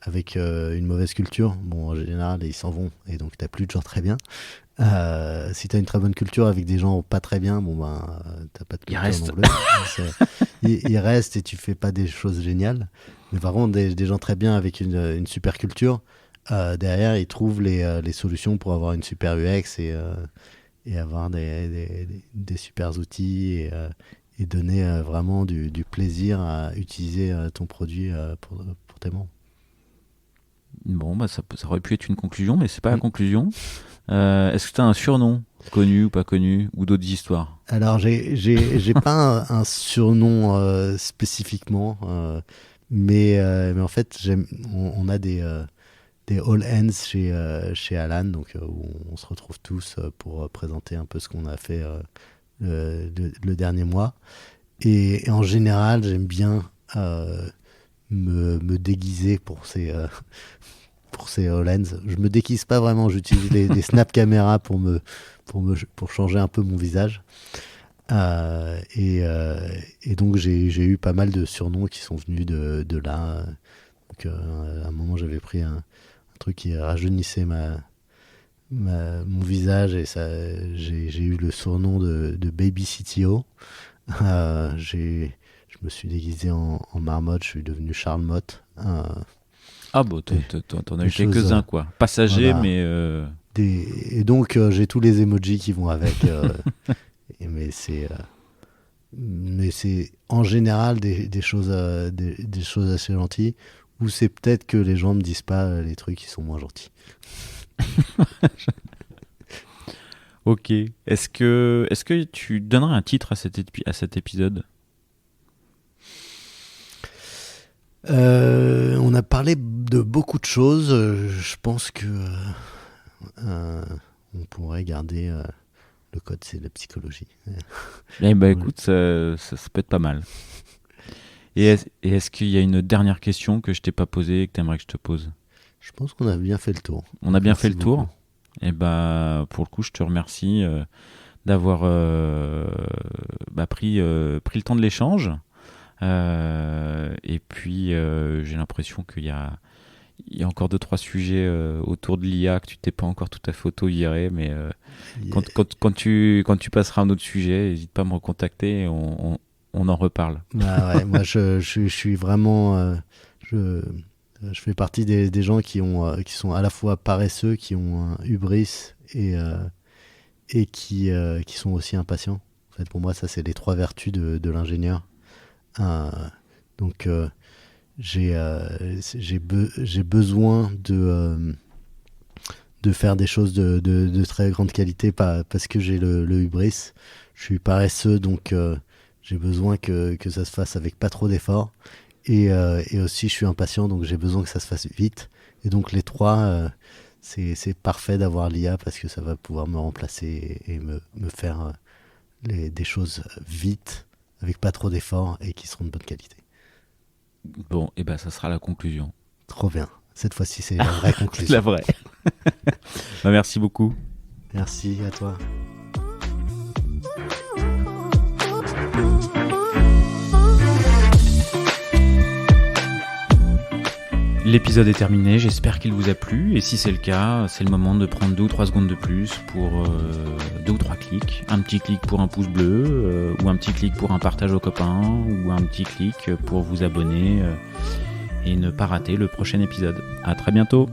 avec une mauvaise culture, bon, en général, ils s'en vont, et donc t'as plus de gens très bien. Si t'as une très bonne culture avec des gens pas très bien, bon ben, t'as pas de culture non plus. Ils restent et tu fais pas des choses géniales. Mais par contre, des gens très bien avec une super culture, derrière, ils trouvent les solutions pour avoir une super UX et avoir des super outils et donner vraiment du plaisir à utiliser ton produit pour tes membres.
Bon, bah ça aurait pu être une conclusion, mais c'est pas la conclusion. Est-ce que tu as un surnom, connu ou pas connu, ou d'autres histoires?
Alors, j'ai pas un surnom spécifiquement, mais en fait, on a des all hands chez Alan, donc où on se retrouve tous pour présenter un peu ce qu'on a fait le dernier mois. Et en général, j'aime bien me déguiser pour course et HoloLens. Je me déguise pas vraiment, j'utilise les snap caméras pour changer un peu mon visage. Et donc j'ai eu pas mal de surnoms qui sont venus de là. Donc, à un moment j'avais pris un truc qui rajeunissait mon visage et j'ai eu le surnom de Baby CTO. Je me suis déguisé en marmotte, je suis devenu Charles Motte.
Ah bon, t'en as eu quelques-uns quoi. Passagers,
voilà.
mais...
Et donc j'ai tous les emojis qui vont avec. Mais c'est en général des choses assez gentilles, ou c'est peut-être que les gens me disent pas les trucs qui sont moins gentils.
Ok. Est-ce que tu donnerais un titre à cet épisode?
On a parlé de beaucoup de choses. Je pense que on pourrait garder le code, c'est la psychologie.
Eh ben, écoute, ça peut être pas mal. Et est-ce qu'il y a une dernière question que je t'ai pas posée et que tu aimerais que je te pose?
Je pense qu'on a bien fait le tour.
On a bien
Merci
fait le tour.
beaucoup.
Et bah, pour le coup, je te remercie d'avoir pris le temps de l'échange. Et puis, j'ai l'impression qu'il y a encore 2-3 sujets autour de l'IA que tu t'es pas encore tout à fait auto-viré, mais quand tu passeras à un autre sujet, n'hésite pas à me recontacter et on en reparle.
Bah ouais, moi je suis vraiment je fais partie des gens qui sont à la fois paresseux, qui ont un hubris et qui sont aussi impatients. En fait, pour moi, ça c'est les 3 vertus de l'ingénieur. Donc j'ai besoin de faire des choses de très grande qualité, parce que j'ai le hubris. Je suis paresseux, donc j'ai besoin que ça se fasse avec pas trop d'efforts. Et aussi, je suis impatient, donc j'ai besoin que ça se fasse vite. Et donc les 3, c'est parfait d'avoir l'IA, parce que ça va pouvoir me remplacer et me faire des choses vite, avec pas trop d'efforts et qui seront de bonne qualité.
Bon, et ben ça sera la conclusion.
Trop bien. Cette fois-ci, c'est la vraie conclusion.
La vraie. Merci beaucoup.
Merci à toi.
L'épisode est terminé, j'espère qu'il vous a plu, et si c'est le cas, c'est le moment de prendre 2 ou 3 secondes de plus pour 2 ou 3 clics. Un petit clic pour un pouce bleu, ou un petit clic pour un partage aux copains, ou un petit clic pour vous abonner et ne pas rater le prochain épisode. À très bientôt.